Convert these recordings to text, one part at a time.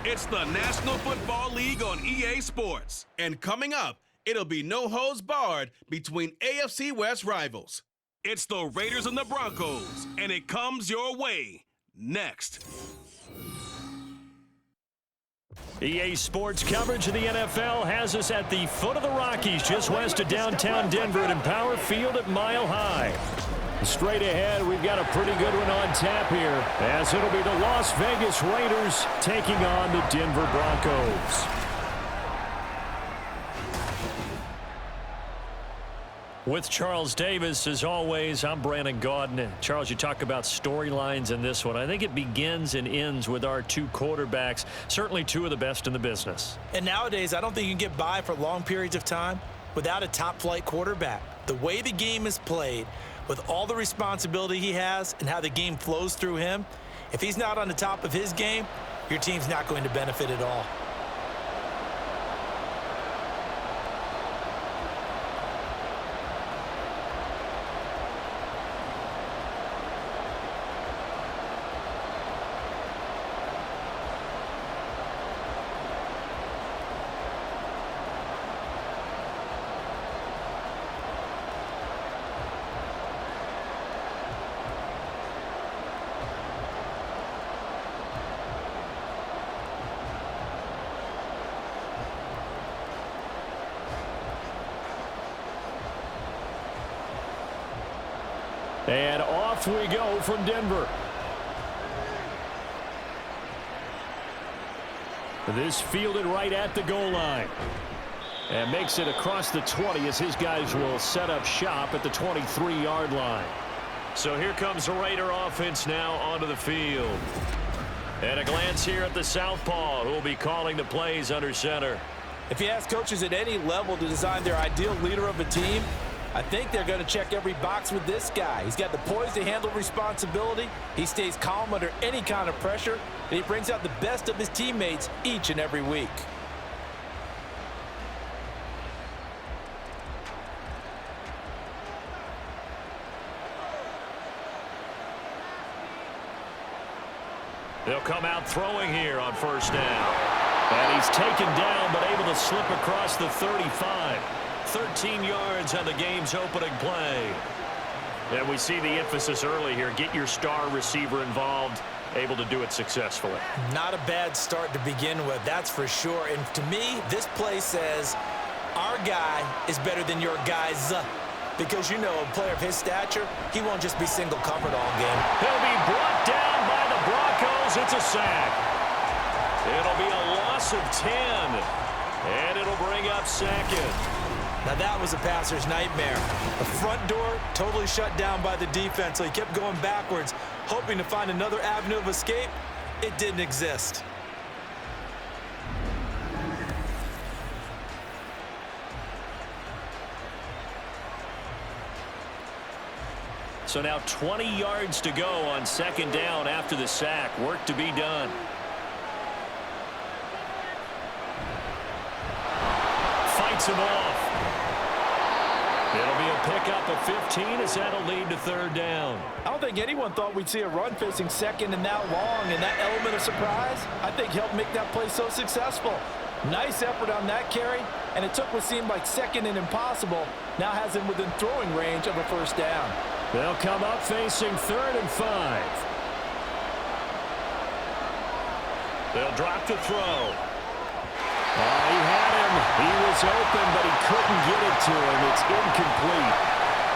It's the National Football League on EA Sports. And coming up, it'll be no holds barred between AFC West rivals. It's the Raiders and the Broncos, and it comes your way next. EA Sports coverage of the NFL has us at the foot of the Rockies, just west of downtown Denver at Empower Field at Mile High. Straight ahead, we've got a pretty good one on tap here, as it'll be the Las Vegas Raiders taking on the Denver Broncos. With Charles Davis, as always, I'm Brandon Gaudin. Charles, you talk about storylines in this one. I think it begins and ends with our two quarterbacks, certainly two of the best in the business. And nowadays, I don't think you can get by for long periods of time without a top-flight quarterback. The way the game is played, with all the responsibility he has and how the game flows through him, if he's not on the top of his game, your team's not going to benefit at all. And off we go from Denver. This fielded right at the goal line. And makes it across the 20 as his guys will set up shop at the 23-yard line. So here comes the Raider offense now onto the field. And a glance here at the southpaw, who will be calling the plays under center. If you ask coaches at any level to design their ideal leader of a team, I think they're going to check every box with this guy. He's got the poise to handle responsibility. He stays calm under any kind of pressure, and he brings out the best of his teammates each and every week. They'll come out throwing here on first down. And he's taken down, but able to slip across the 35. 13 yards on the game's opening play. And we see the emphasis early here. Get your star receiver involved, able to do it successfully. Not a bad start to begin with, that's for sure. And to me, this play says, our guy is better than your guys. Because, you know, a player of his stature, he won't just be single covered all game. He'll be brought down by the Broncos. It's a sack. It'll be a loss of 10. And it'll bring up second. Now that was a passer's nightmare. The front door totally shut down by the defense, so he kept going backwards, hoping to find another avenue of escape. It didn't exist. So now 20 yards to go on second down after the sack. Work to be done. Fights him off. It'll be a pickup of 15 as that'll lead to third down. I don't think anyone thought we'd see a run facing second and that long, and that element of surprise, I think, helped make that play so successful. Nice effort on that carry, and it took what seemed like second and impossible, now has him within throwing range of a first down. They'll come up facing 3rd and 5. They'll drop the throw. He had him. He was open, but he couldn't get it to him. It's incomplete.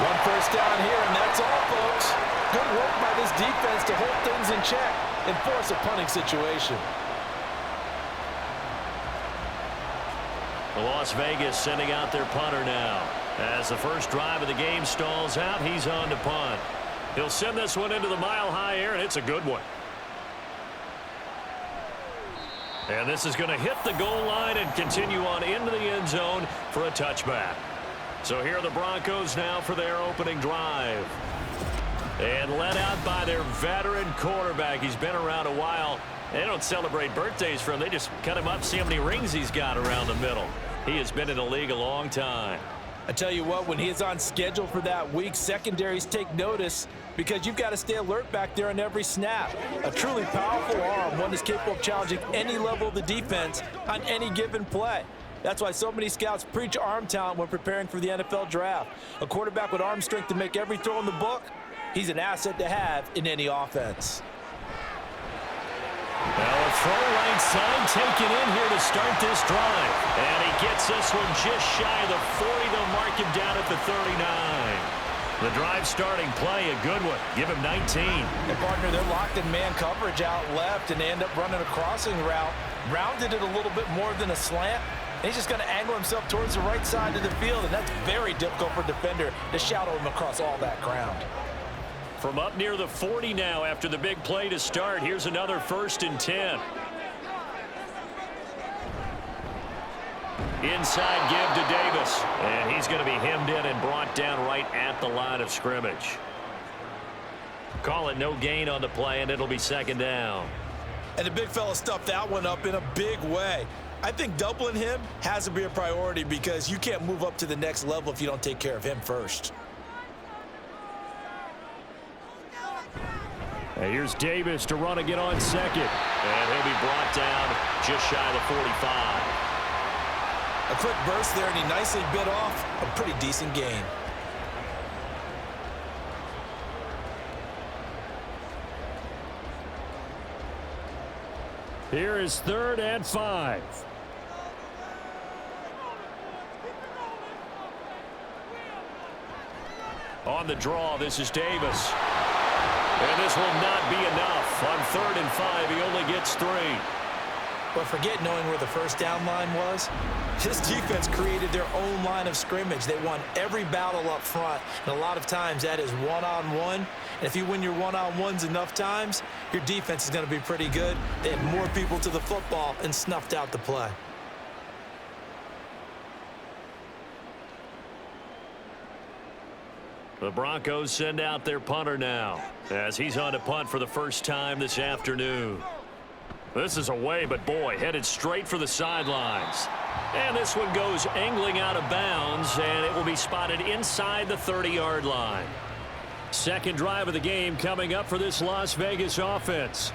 One first down here, and that's all, folks. Good work by this defense to hold things in check and force a punting situation. Las Vegas sending out their punter now. As the first drive of the game stalls out, he's on to punt. He'll send this one into the mile-high air, and it's a good one. And this is going to hit the goal line and continue on into the end zone for a touchback. So here are the Broncos now for their opening drive. And led out by their veteran quarterback. He's been around a while. They don't celebrate birthdays for him. They just cut him up, see how many rings he's got around the middle. He has been in the league a long time. I tell you what, when he is on schedule for that week, secondaries take notice because you've got to stay alert back there on every snap. A truly powerful arm, one that's capable of challenging any level of the defense on any given play. That's why so many scouts preach arm talent when preparing for the NFL draft. A quarterback with arm strength to make every throw in the book, he's an asset to have in any offense. Well, a throw right side taken in here to start this drive. And he gets this one just shy of the 40. They'll mark him down at the 39. The drive starting play, a good one. Give him 19. And partner, they're locked in man coverage out left, and they end up running a crossing route. Rounded it a little bit more than a slant. And he's just going to angle himself towards the right side of the field, and that's very difficult for a defender to shadow him across all that ground. From up near the 40 now after the big play to start. Here's another 1st and 10. Inside give to Davis. And he's going to be hemmed in and brought down right at the line of scrimmage. Call it no gain on the play, and it'll be 2nd down. And the big fella stuffed that one up in a big way. I think doubling him has to be a priority because you can't move up to the next level if you don't take care of him first. And here's Davis to run again on 2nd. And he'll be brought down just shy of the 45. A quick burst there, and he nicely bit off a pretty decent gain. Here is 3rd and 5. On the draw, this is Davis. And this will not be enough. On 3rd and 5, he only gets 3. But forget knowing where the first down line was. This defense created their own line of scrimmage. They won every battle up front, and a lot of times that is one-on-one. And if you win your one-on-ones enough times, your defense is going to be pretty good. They had more people to the football and snuffed out the play. The Broncos send out their punter now as he's on to punt for the first time this afternoon. This is away, but boy, headed straight for the sidelines. And this one goes angling out of bounds, and it will be spotted inside the 30-yard line. Second drive of the game coming up for this Las Vegas offense.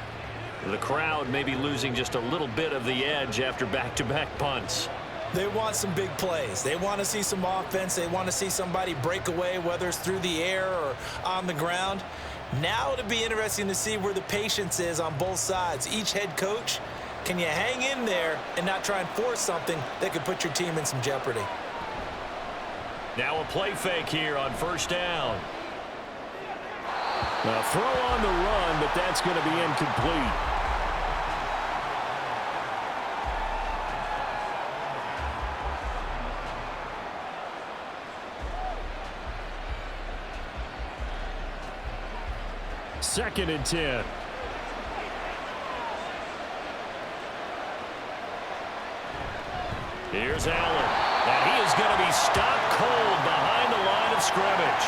The crowd may be losing just a little bit of the edge after back-to-back punts. They want some big plays. They want to see some offense. They want to see somebody break away, whether it's through the air or on the ground. Now it'll be interesting to see where the patience is on both sides. Each head coach, can you hang in there and not try and force something that could put your team in some jeopardy? Now a play fake here on 1st down. A throw on the run, but that's going to be incomplete. Second and 10. Here's Allen. And he is going to be stopped cold behind the line of scrimmage.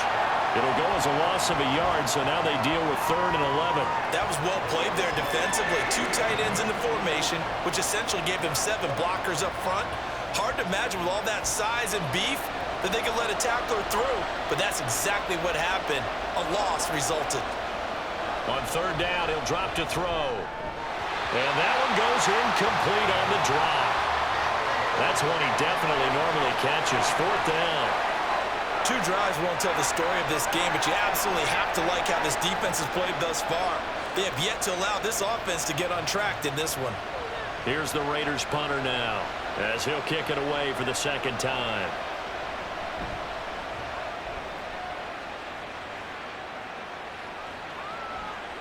It'll go as a loss of a yard, so now they deal with 3rd and 11. That was well played there defensively. 2 tight ends in the formation, which essentially gave them 7 blockers up front. Hard to imagine with all that size and beef that they could let a tackler through, but that's exactly what happened. A loss resulted. On 3rd down, he'll drop to throw. And that one goes incomplete on the drop. That's one he definitely normally catches. 4th down. 2 drives won't tell the story of this game, but you absolutely have to like how this defense has played thus far. They have yet to allow this offense to get untracked in this one. Here's the Raiders punter now, as he'll kick it away for the 2nd time.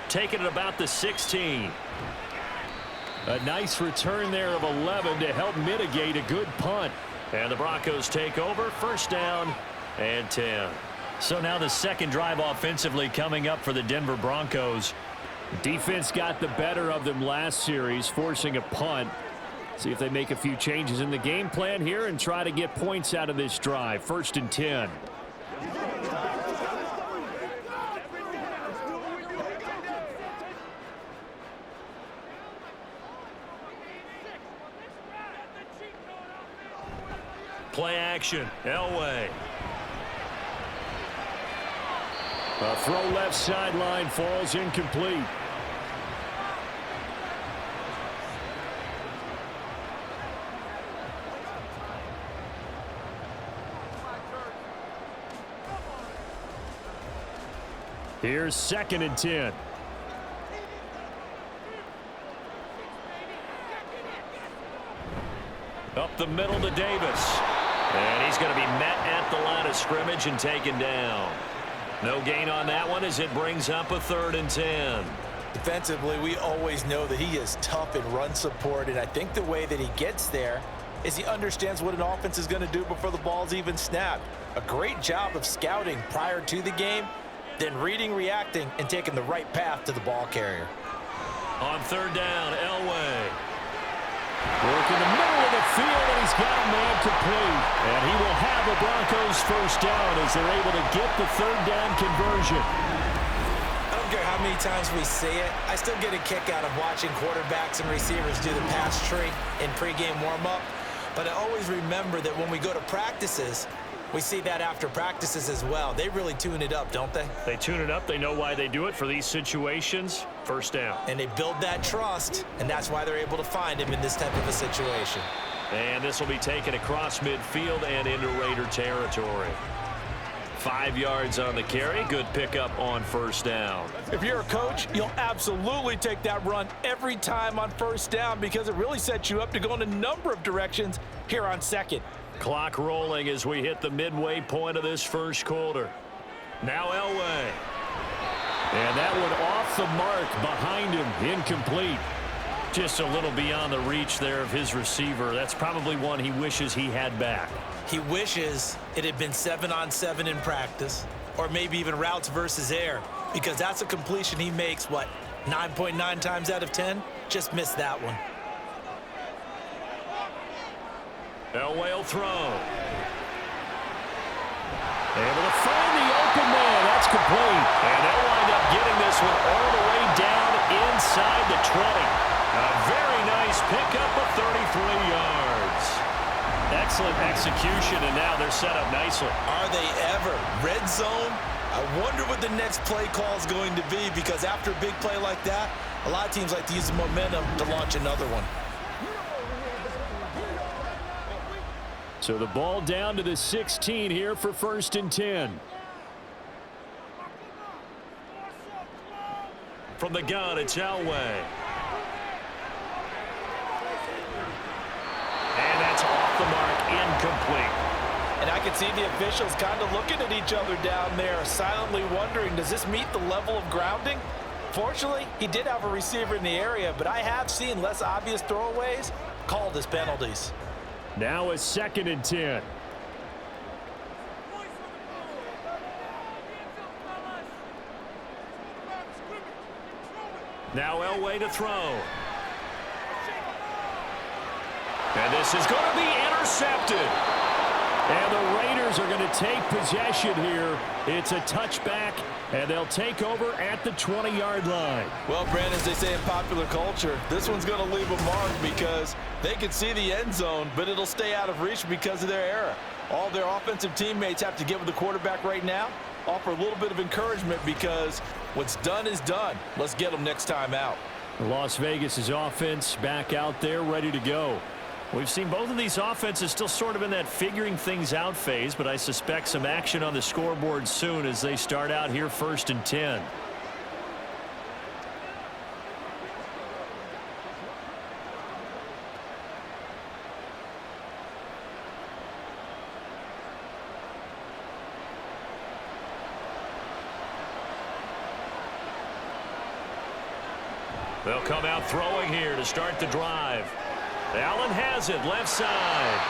Taking it about the 16. A nice return there of 11 to help mitigate a good punt. And the Broncos take over, 1st down and 10. So now the second drive offensively coming up for the Denver Broncos. Defense got the better of them last series, forcing a punt. See if they make a few changes in the game plan here and try to get points out of this drive. 1st and 10. play action. Elway. A throw left sideline falls incomplete. Here's 2nd and 10. Up the middle to Davis. And he's going to be met at the line of scrimmage and taken down. No gain on that one as it brings up a 3rd and 10. Defensively, we always know that he is tough in run support, and I think the way that he gets there is he understands what an offense is going to do before the ball's even snapped. A great job of scouting prior to the game, then reading, reacting, and taking the right path to the ball carrier. On 3rd down, Elway. Work in the middle of the field, and he's got a man complete. And he will have the Broncos 1st down as they're able to get the 3rd down conversion. I don't care how many times we see it, I still get a kick out of watching quarterbacks and receivers do the pass tree in pregame warm-up. But I always remember that when we go to practices, we see that after practices as well. They really tune it up, don't they? They tune it up. They know why they do it for these situations. 1st down. And they build that trust, and that's why they're able to find him in this type of a situation. And this will be taken across midfield and into Raider territory. 5 yards on the carry. Good pickup on 1st down. If you're a coach, you'll absolutely take that run every time on 1st down because it really sets you up to go in a number of directions here on 2nd. Clock rolling as we hit the midway point of this 1st quarter. Now Elway. And that one off the mark behind him. Incomplete. Just a little beyond the reach there of his receiver. That's probably one he wishes he had back. He wishes it had been 7-on-7 in practice, or maybe even routes versus air, because that's a completion he makes, 9.9 times out of 10? Just missed that one. Elway will throw. Able to find the open man. That's complete. And they'll wind up getting this one all the way down inside the 20. A very nice pickup of 33 yards. Excellent execution, and now they're set up nicely. Are they ever? Red zone? I wonder what the next play call is going to be, because after a big play like that, a lot of teams like to use the momentum to launch another one. So the ball down to the 16 here for 1st and 10. From the gun, it's Elway. And that's off the mark, incomplete. And I can see the officials kind of looking at each other down there, silently wondering, does this meet the level of grounding? Fortunately, he did have a receiver in the area, but I have seen less obvious throwaways called as penalties. Now a 2nd and 10. Now Elway to throw. And this is going to be intercepted. And the Raiders are going to take possession here. It's a touchback, and they'll take over at the 20-yard line. Well, Brandon, as they say in popular culture, this one's going to leave a mark because they can see the end zone, but it'll stay out of reach because of their error. All their offensive teammates have to get with the quarterback right now, offer a little bit of encouragement because what's done is done. Let's get them next time out. Las Vegas's offense back out there ready to go. We've seen both of these offenses still sort of in that figuring things out phase, but I suspect some action on the scoreboard soon as they start out here 1st and 10. They'll come out throwing here to start the drive. Allen has it left side.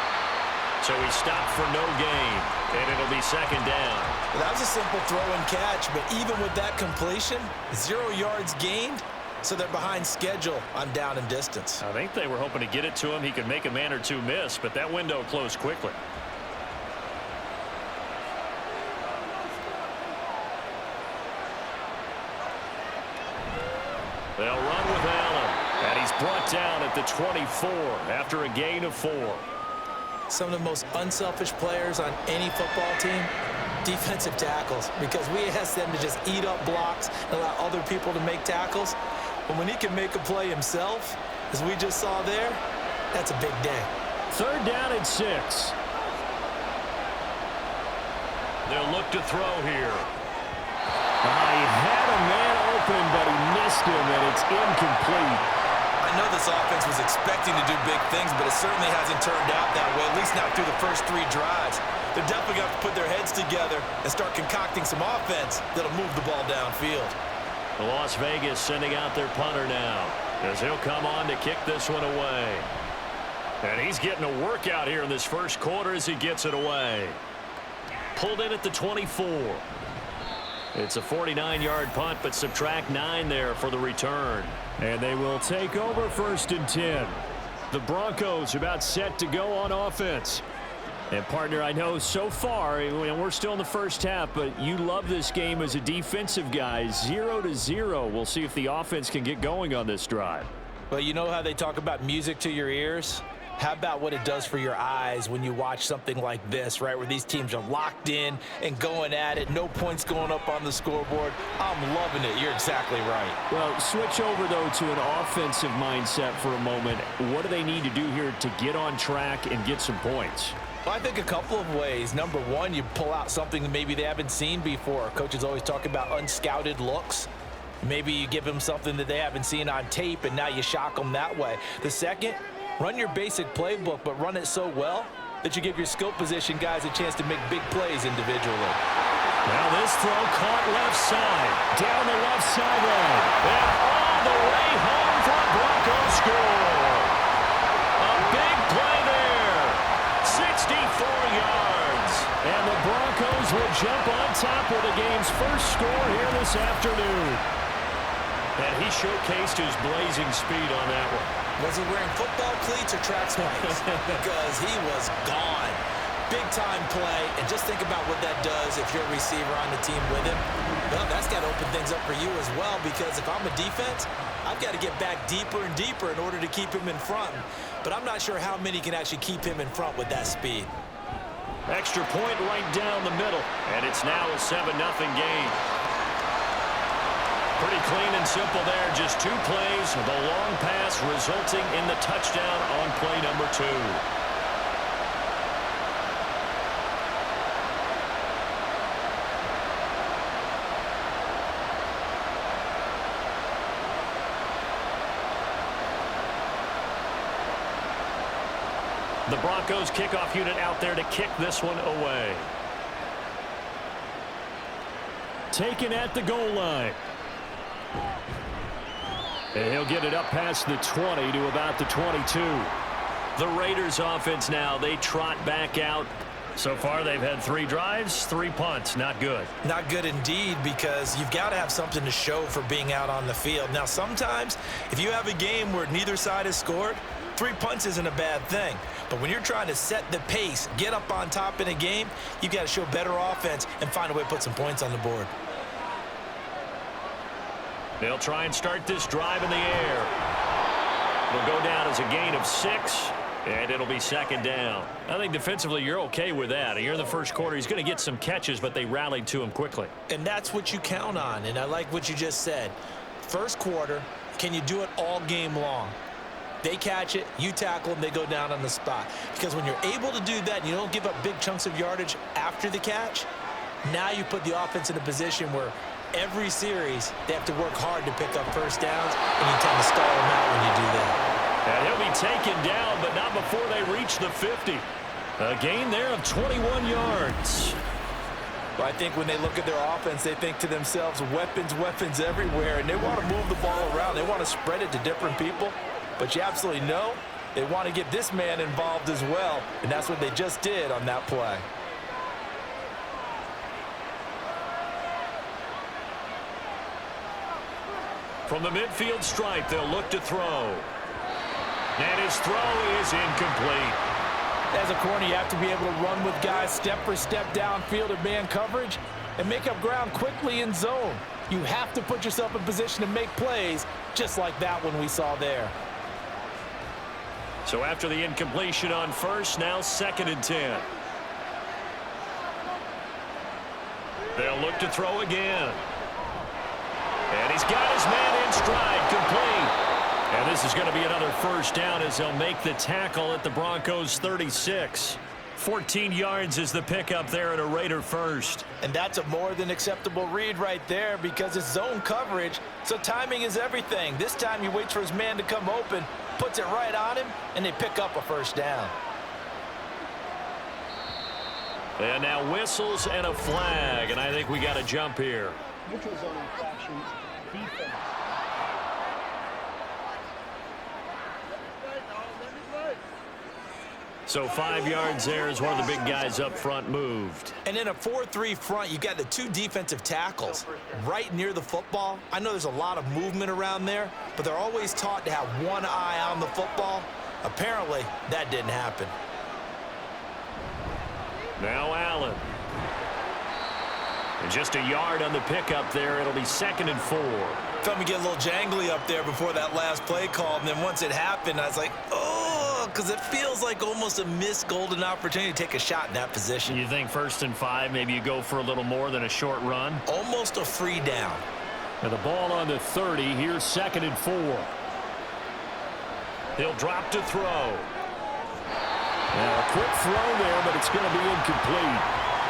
So he stopped for no gain, and it'll be 2nd down. Well, that was a simple throw and catch, but even with that completion, 0 yards gained, so they're behind schedule on down and distance. I think they were hoping to get it to him. He could make a man or two miss, but that window closed quickly. They'll run with Allen, and he's brought down at the 24 after a gain of 4. Some of the most unselfish players on any football team, defensive tackles, because we ask them to just eat up blocks and allow other people to make tackles. But when he can make a play himself, as we just saw there, that's a big day. 3rd down and 6. They'll look to throw here. He had a man open, but he missed him, and it's incomplete. I know this offense was expecting to do big things, but it certainly hasn't turned out that way, at least not through the first 3 drives. They're definitely going to put their heads together and start concocting some offense that'll move the ball downfield. Las Vegas sending out their punter now, as he'll come on to kick this one away. And he's getting a workout here in this first quarter as he gets it away. Pulled in at the 24. It's a 49-yard punt, but subtract 9 there for the return. And they will take over 1st and 10. The Broncos about set to go on offense. And, partner, I know so far, we're still in the first half, but you love this game as a defensive guy. 0-0. We'll see if the offense can get going on this drive. Well, you know how they talk about music to your ears? How about what it does for your eyes when you watch something like this, right, where these teams are locked in and going at it, no points going up on the scoreboard? I'm loving it. You're exactly right. Well, switch over, though, to an offensive mindset for a moment. What do they need to do here to get on track and get some points? Well, I think a couple of ways. Number one, you pull out something that maybe they haven't seen before. Coaches always talk about unscouted looks. Maybe you give them something that they haven't seen on tape, and now you shock them that way. The second, run your basic playbook, but run it so well that you give your skill position guys a chance to make big plays individually. Now this throw caught left side, down the left sideline, and all the way home for a Broncos score. A big play there, 64 yards, and the Broncos will jump on top with the game's first score here this afternoon. And he showcased his blazing speed on that one. Was he wearing football cleats or track spikes? Because he was gone. Big-time play, and just think about what that does if you're a receiver on the team with him. Well, that's got to open things up for you as well, because if I'm a defense, I've got to get back deeper and deeper in order to keep him in front. But I'm not sure how many can actually keep him in front with that speed. Extra point right down the middle, and it's now a 7-0 game. Pretty clean and simple there. Just 2 plays. The long pass resulting in the touchdown on play number 2. The Broncos kickoff unit out there to kick this one away. Taken at the goal line. And he'll get it up past the 20 to about the 22. The Raiders offense now, they trot back out. So far, they've had 3 drives, 3 punts. Not good. Not good indeed, because you've got to have something to show for being out on the field. Now, sometimes, if you have a game where neither side has scored, 3 punts isn't a bad thing. But when you're trying to set the pace, get up on top in a game, you've got to show better offense and find a way to put some points on the board. They'll try and start this drive in the air. It'll go down as a gain of 6, and it'll be 2nd down. I think defensively you're okay with that. Here in the first quarter, he's going to get some catches, but they rallied to him quickly. And that's what you count on, and I like what you just said. First quarter, can you do it all game long? They catch it, you tackle them, they go down on the spot. Because when you're able to do that and you don't give up big chunks of yardage after the catch, now you put the offense in a position where every series they have to work hard to pick up first downs, and you tend to stall them out when you do that. And he'll be taken down, but not before they reach the 50. A gain there of 21 yards. Well, I think when they look at their offense, they think to themselves, weapons, weapons everywhere, and they want to move the ball around. They want to spread it to different people. But you absolutely know they want to get this man involved as well, and that's what they just did on that play. From the midfield stripe, they'll look to throw. And his throw is incomplete. As a corner, you have to be able to run with guys step for step downfield in man coverage and make up ground quickly in zone. You have to put yourself in position to make plays just like that one we saw there. So after the incompletion on first, now 2nd and 10. They'll look to throw again. And he's got his man in stride, complete. And this is going to be another first down as they'll make the tackle at the Broncos 36. 14 yards is the pickup there at a Raider first. And that's a more than acceptable read right there because it's zone coverage, so timing is everything. This time he waits for his man to come open, puts it right on him, and they pick up a first down. And now whistles and a flag, and I think we got a jump here. Neutral zone infraction, defense. So 5 yards there as one of the big guys up front moved. And in a 4-3 front, you got the 2 defensive tackles right near the football. I know there's a lot of movement around there, but they're always taught to have one eye on the football. Apparently, that didn't happen. Now Allen. And just a yard on the pickup there. It'll be 2nd and 4. Felt me get a little jangly up there before that last play call, and then once it happened, I was like, oh, because it feels like almost a missed golden opportunity to take a shot in that position. You think 1st and 5, maybe you go for a little more than a short run? Almost a free down. And the ball on the 30, here's 2nd and 4. He'll drop to throw. Now a quick throw there, but it's going to be incomplete.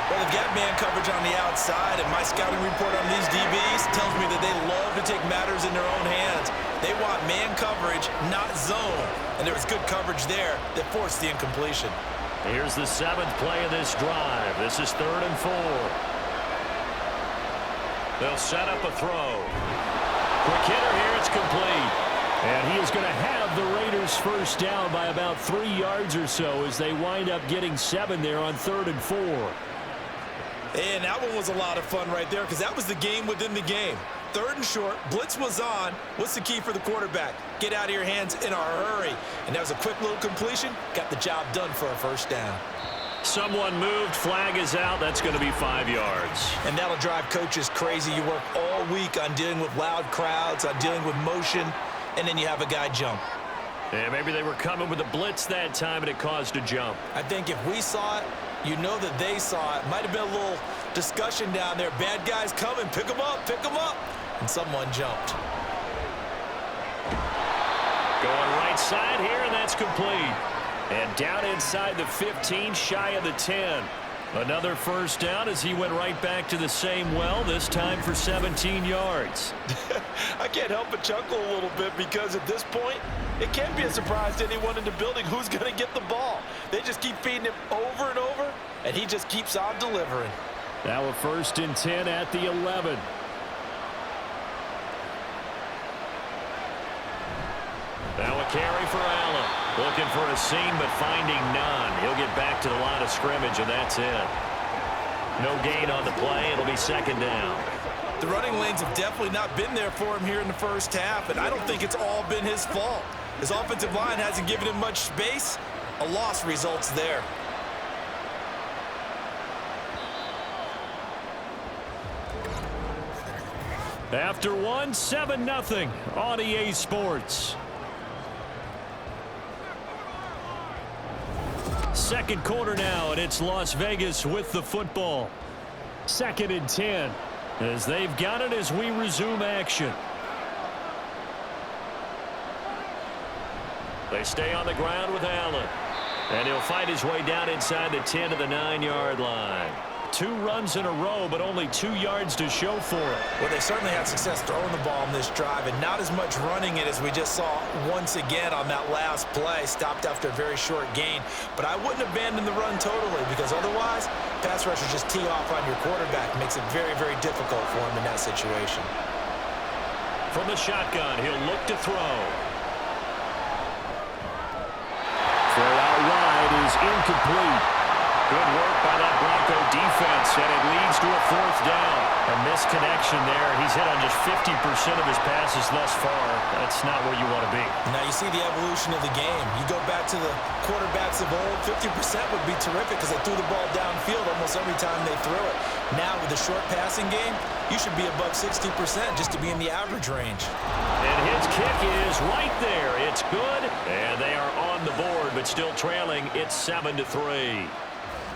Well, they've got man coverage on the outside, and my scouting report on these DBs tells me that they love to take matters in their own hands. They want man coverage, not zone. And there was good coverage there that forced the incompletion. Here's the 7th play of this drive. This is 3rd and 4. They'll set up a throw. Quick hitter here, it's complete. And he is going to have the Raiders first down by about 3 yards or so as they wind up getting 7 there on 3rd and 4. And that one was a lot of fun right there because that was the game within the game. 3rd and short, blitz was on. What's the key for the quarterback? Get out of your hands in a hurry. And that was a quick little completion. Got the job done for a first down. Someone moved, flag is out. That's going to be 5 yards. And that'll drive coaches crazy. You work all week on dealing with loud crowds, on dealing with motion, and then you have a guy jump. Yeah, maybe they were coming with a blitz that time and it caused a jump. I think if we saw it, you know that they saw it. Might have been a little discussion down there. Bad guys coming, pick them up, pick them up. And someone jumped. Going right side here, and that's complete. And down inside the 15, shy of the 10. Another first down as he went right back to the same well, this time for 17 yards. I can't help but chuckle a little bit because at this point, it can't be a surprise to anyone in the building who's going to get the ball. They just keep feeding him over and over, and he just keeps on delivering. Now a 1st and 10 at the 11. Now a carry for Allen. Looking for a seam, but finding none. He'll get back to the line of scrimmage, and that's it. No gain on the play. It'll be 2nd down. The running lanes have definitely not been there for him here in the first half, and I don't think it's all been his fault. His offensive line hasn't given him much space. A loss results there. After one, 7-0 on EA Sports. Second quarter now, and it's Las Vegas with the football. 2nd and 10 as they've got it as we resume action. They stay on the ground with Allen. And he'll fight his way down inside the 10 to the 9-yard line. 2 runs in a row, but only 2 yards to show for it. Well, they certainly had success throwing the ball in this drive, and not as much running it as we just saw once again on that last play. Stopped after a very short gain. But I wouldn't abandon the run totally because otherwise, pass rushers just tee off on your quarterback. Makes it very, very difficult for him in that situation. From the shotgun, he'll look to throw. Throw out wide is incomplete. Good work by that Bronco defense, and it leads to a 4th down. A misconnection there. He's hit on just 50% of his passes thus far. That's not where you want to be. Now you see the evolution of the game. You go back to the quarterbacks of old, 50% would be terrific because they threw the ball downfield almost every time they threw it. Now with the short passing game, you should be above 60% just to be in the average range. And his kick is right there. It's good, and they are on the board, but still trailing. It's 7-3.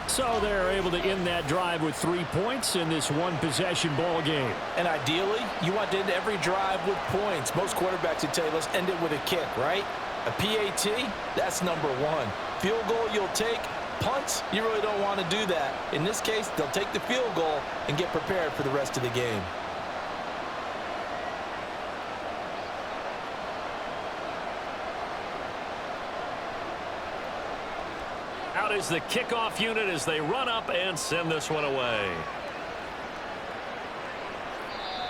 So they're able to end that drive with 3 points in this one-possession ball game. And ideally, you want to end every drive with points. Most quarterbacks would tell you, let's end it with a kick, right? A PAT, that's number 1. Field goal you'll take. Punts, you really don't want to do that. In this case, they'll take the field goal and get prepared for the rest of the game. Out is the kickoff unit as they run up and send this one away.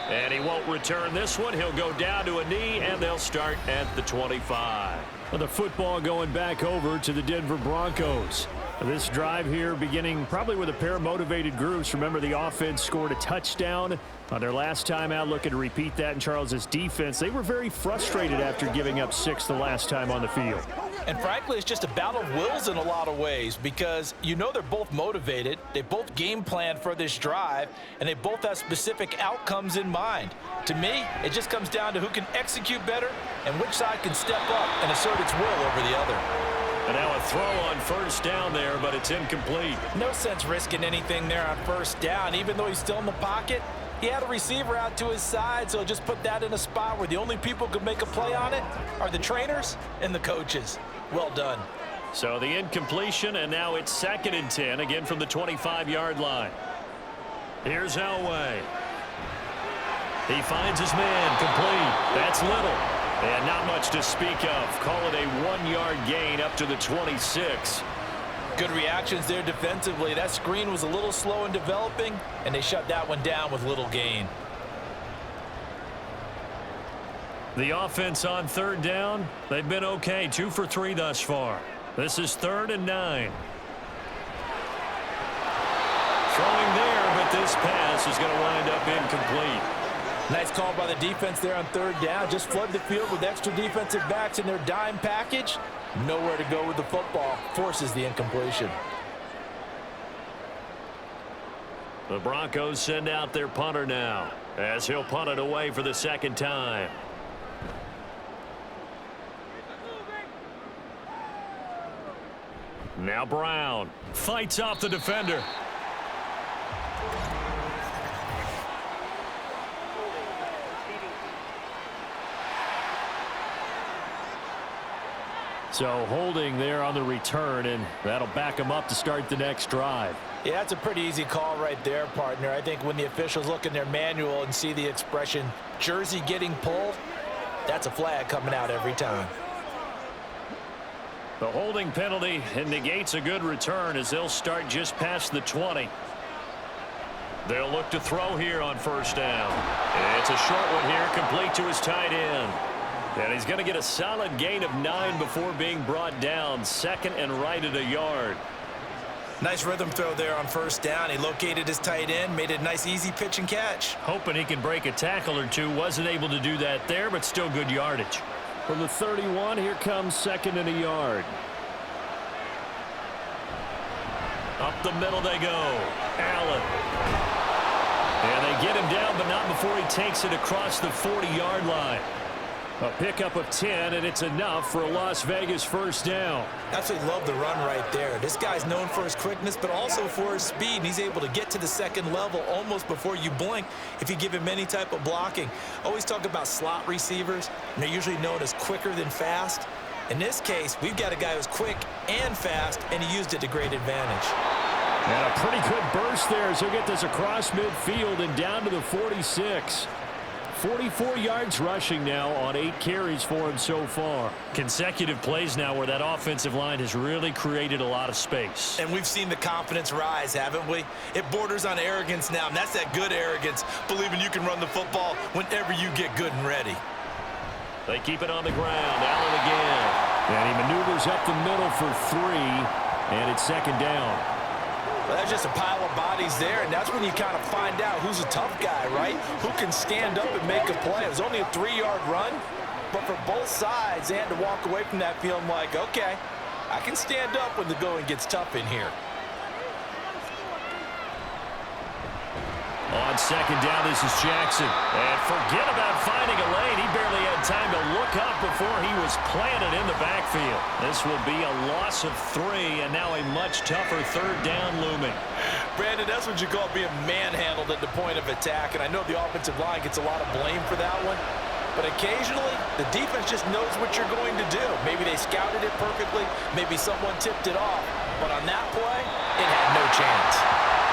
And he won't return this one. He'll go down to a knee, and they'll start at the 25. Well, the football going back over to the Denver Broncos. This drive here beginning probably with a pair of motivated groups. Remember, the offense scored a touchdown on their last time out, looking to repeat that in Charles's defense. They were very frustrated after giving up 6 the last time on the field. And frankly, it's just a battle of wills in a lot of ways because you know they're both motivated, they both game plan for this drive, and they both have specific outcomes in mind. To me, it just comes down to who can execute better and which side can step up and assert its will over the other. And now a throw on 1st down there, but it's incomplete. No sense risking anything there on 1st down, even though he's still in the pocket. He had a receiver out to his side, so just put that in a spot where the only people who can make a play on it are the trainers and the coaches. Well done. So the incompletion, and now it's 2nd and 10, again from the 25-yard line. Here's Elway. He finds his man, complete. That's Little. And not much to speak of. Call it a 1-yard gain up to the 26. Good reactions there defensively. That screen was a little slow in developing, and they shut that one down with little gain. The offense on 3rd down, they've been okay. 2 for 3 thus far. This is 3rd and 9. Throwing there, but this pass is going to wind up incomplete. Nice call by the defense there on 3rd down. Just flood the field with extra defensive backs in their dime package. Nowhere to go with the football. Forces the incompletion. The Broncos send out their punter now as he'll punt it away for the 2nd time. Now Brown fights off the defender. So holding there on the return, and that'll back them up to start the next drive. Yeah, that's a pretty easy call right there, partner. I think when the officials look in their manual and see the expression jersey getting pulled, that's a flag coming out every time. The holding penalty negates a good return as they'll start just past the 20. They'll look to throw here on 1st down. It's a short one here, complete to his tight end. And he's going to get a solid gain of 9 before being brought down. 2nd and right at a yard. Nice rhythm throw there on 1st down. He located his tight end, made it a nice easy pitch and catch. Hoping he can break a tackle or two. Wasn't able to do that there, but still good yardage. From the 31, here comes 2nd and a yard. Up the middle they go. Allen. And they get him down, but not before he takes it across the 40-yard line. A pickup of 10, and it's enough for a Las Vegas 1st down. Absolutely love the run right there. This guy's known for his quickness, but also for his speed. And he's able to get to the 2nd level almost before you blink if you give him any type of blocking. Always talk about slot receivers, and they're usually known as quicker than fast. In this case, we've got a guy who's quick and fast, and he used it to great advantage. And a pretty good burst there as he'll get this across midfield and down to the 46. 44 yards rushing now on 8 carries for him so far. Consecutive plays now where that offensive line has really created a lot of space. And we've seen the confidence rise, haven't we? It borders on arrogance now, and that's that good arrogance, believing you can run the football whenever you get good and ready. They keep it on the ground. Allen again. And he maneuvers up the middle for 3, and it's 2nd down. Well, that's just a pile of bodies there, and that's when you kind of find out who's a tough guy, right? Who can stand up and make a play. It was only a 3-yard run, but for both sides, they had to walk away from that feeling like, okay, I can stand up when the going gets tough in here. On second down, this is Jackson. And forget about finding a lane. He barely had time to look up before he was planted in the backfield. This will be a loss of 3, and now a much tougher third down looming. Brandon, that's what you call being manhandled at the point of attack, and I know the offensive line gets a lot of blame for that one. But occasionally, the defense just knows what you're going to do. Maybe they scouted it perfectly. Maybe someone tipped it off. But on that play, it had no chance.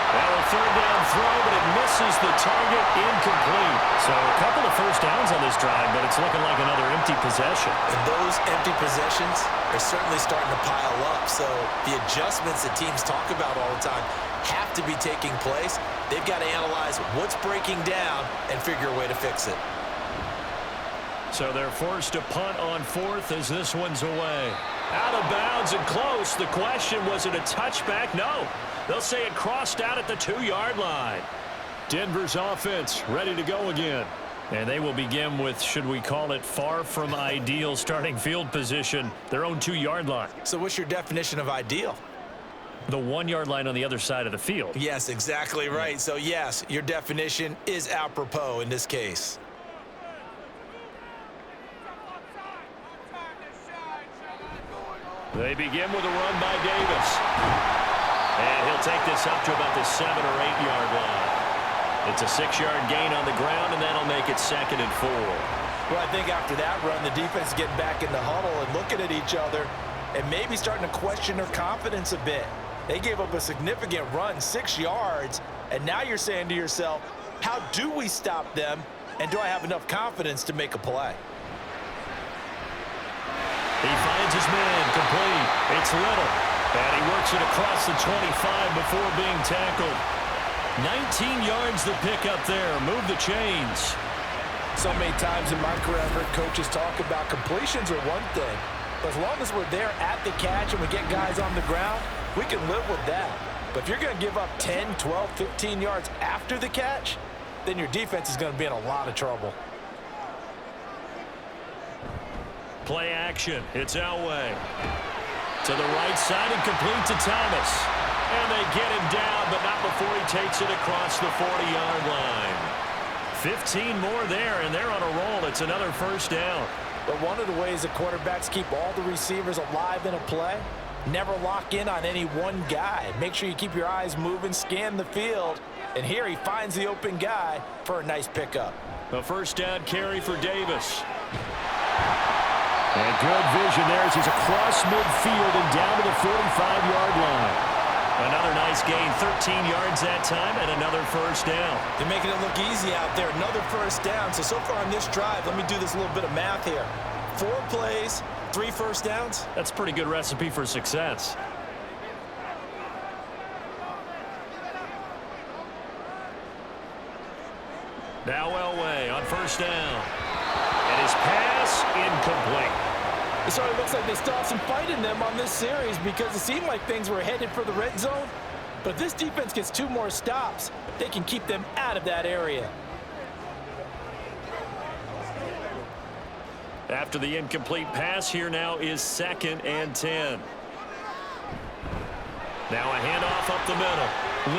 Well, a third down throw, but it misses the target, incomplete. So a couple of first downs on this drive, but it's looking like another empty possession. And those empty possessions are certainly starting to pile up. So the adjustments that teams talk about all the time have to be taking place. They've got to analyze what's breaking down and figure a way to fix it. So they're forced to punt on 4th as this one's away. Out of bounds and close. The question, was it a touchback? No. They'll say it crossed out at the 2-yard line. Denver's offense ready to go again. And they will begin with, should we call it, far from ideal starting field position, their own 2-yard line. So what's your definition of ideal? The 1-yard line on the other side of the field. Yes, exactly right. So yes, your definition is apropos in this case. They begin with a run by Davis. And he'll take this up to about the 7- or 8-yard line. It's a 6-yard gain on the ground, and that'll make it 2nd and 4. Well, I think after that run, the defense is getting back in the huddle and looking at each other and maybe starting to question their confidence a bit. They gave up a significant run, 6 yards, and now you're saying to yourself, how do we stop them, and do I have enough confidence to make a play? He finds his man, complete. It's Little, and he works it across the 25 before being tackled. 19 yards the pickup there. Move the chains. So many times in my career, I've heard coaches talk about completions are one thing, but as long as we're there at the catch and we get guys on the ground, we can live with that. But if you're going to give up 10, 12, 15 yards after the catch, then your defense is going to be in a lot of trouble. Play action. It's Elway. To the right side and complete to Thomas. And they get him down, but not before he takes it across the 40-yard line. 15 more there, and they're on a roll. It's another first down. But one of the ways the quarterbacks keep all the receivers alive in a play, never lock in on any one guy. Make sure you keep your eyes moving, scan the field, and here he finds the open guy for a nice pickup. A first down carry for Davis. And good vision there as he's across midfield and down to the 45-yard line. Another nice gain, 13 yards that time, and another first down. They're making it look easy out there. Another first down. So far on this drive, let me do this little bit of math here. 4 plays, 3 first downs. That's a pretty good recipe for success. Now Elway on first down. And his pass incomplete. It sort of looks like they still have some fight in them on this series because it seemed like things were headed for the red zone. But if this defense gets 2 more stops, they can keep them out of that area. After the incomplete pass, here now is 2nd and 10. Now a handoff up the middle.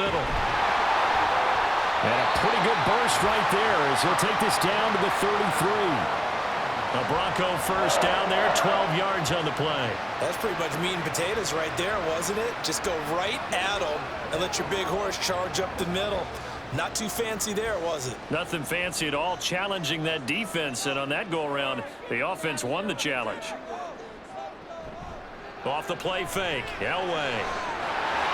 Little. And a pretty good burst right there as he'll take this down to the 33. A Bronco first down there, 12 yards on the play. That's pretty much meat and potatoes right there, wasn't it? Just go right at them and let your big horse charge up the middle. Not too fancy there, was it? Nothing fancy at all, challenging that defense, and on that go-around, the offense won the challenge. Off the play fake, Elway.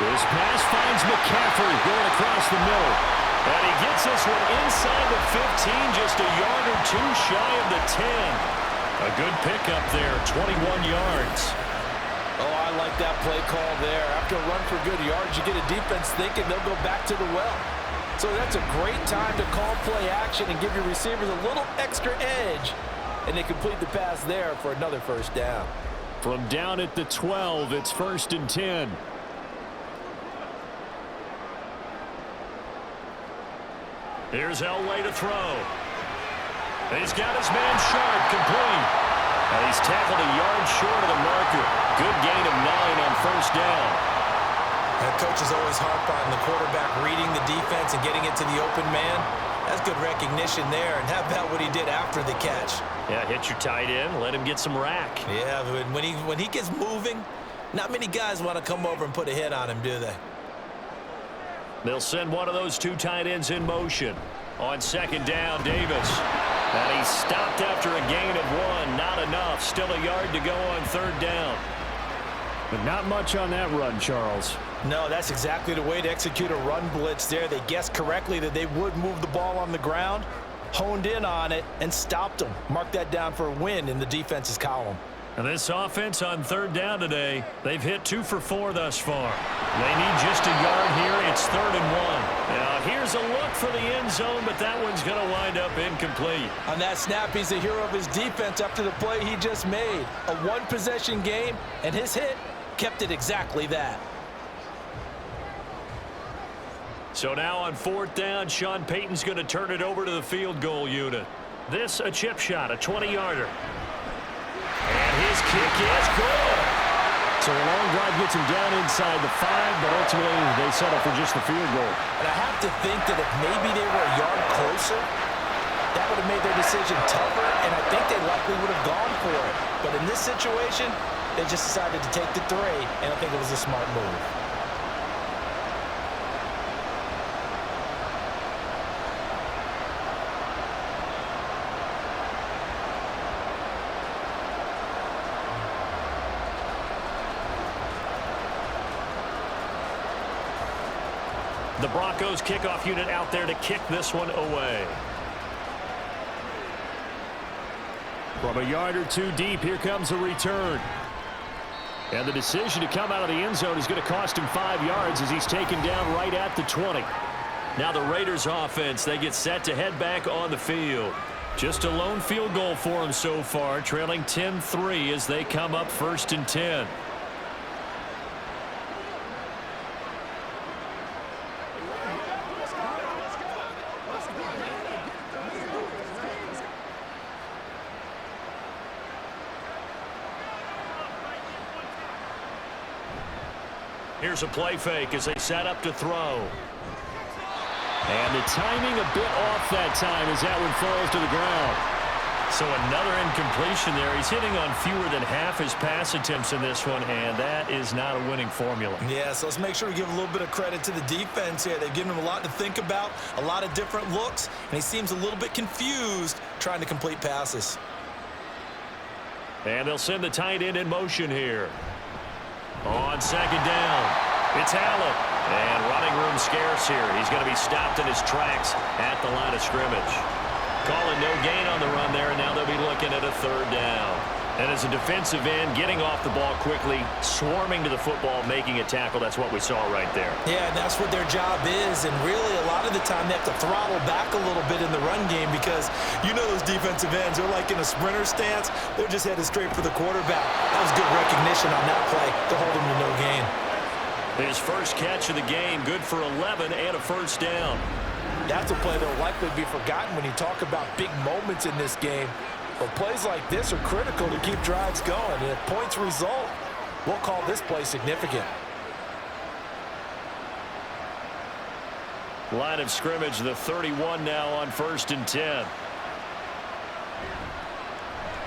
His pass finds McCaffrey going across the middle. And he gets this one inside the 15, just a yard or 2 shy of the 10. A good pickup there, 21 yards. Oh, I like that play call there. After a run for good yards, you get a defense thinking they'll go back to the well. So that's a great time to call play action and give your receivers a little extra edge. And they complete the pass there for another first down. From down at the 12, it's 1st and 10. Here's Elway to throw. He's got his man sharp, complete. And he's tackled a yard short of the marker. Good gain of 9 on first down. And coaches always harp on the quarterback reading the defense and getting it to the open man. That's good recognition there. And how about what he did after the catch? Yeah, hit your tight end, let him get some rack. Yeah, but when he gets moving, not many guys want to come over and put a hit on him, do they? They'll send one of those 2 tight ends in motion. On second down, Davis. And he's stopped after a gain of 1. Not enough. Still a yard to go on third down. But not much on that run, Charles. No, that's exactly the way to execute a run blitz there. They guessed correctly that they would move the ball on the ground, honed in on it, and stopped them. Mark that down for a win in the defense's column. And this offense on third down today, they've hit 2 for 4 thus far. They need just a yard here. It's 3rd and 1. Now, here's a look for the end zone, but that one's going to wind up incomplete. On that snap, he's the hero of his defense after the play he just made. A one-possession game, and his hit kept it exactly that. So now on 4th down, Sean Payton's going to turn it over to the field goal unit. This a chip shot, a 20-yarder. And his kick is good. So a long drive gets him down inside the 5, but ultimately they settle for just the field goal. And I have to think that if maybe they were a yard closer, that would have made their decision tougher, and I think they likely would have gone for it. But in this situation, they just decided to take the 3, and I think it was a smart move. The Broncos kickoff unit out there to kick this one away. From a yard or 2 deep, here comes a return. And the decision to come out of the end zone is going to cost him 5 yards as he's taken down right at the 20. Now the Raiders offense, they get set to head back on the field. Just a lone field goal for them so far, trailing 10-3 as they come up 1st and 10. Here's a play fake as they set up to throw. And the timing a bit off that time as that one falls to the ground. So another incompletion there. He's hitting on fewer than half his pass attempts in this one, and that is not a winning formula. Yeah, so let's make sure we give a little bit of credit to the defense here. They've given him a lot to think about, a lot of different looks, and he seems a little bit confused trying to complete passes. And they'll send the tight end in motion here. On second down, it's Allen. And running room scarce here. He's going to be stopped in his tracks at the line of scrimmage. Calling no gain on the run there, and now they'll be looking at a 3rd down. And as a defensive end, getting off the ball quickly, swarming to the football, making a tackle, that's what we saw right there. Yeah, and that's what their job is, and really a lot of the time they have to throttle back a little bit in the run game because you know those defensive ends, they're like in a sprinter stance, they're just headed straight for the quarterback. That was good recognition on that play to hold him to no gain. His first catch of the game, good for 11 and a 1st down. That's a play that will likely be forgotten when you talk about big moments in this game. But plays like this are critical to keep drives going. And if points result, we'll call this play significant. Line of scrimmage, the 31 now on 1st and 10.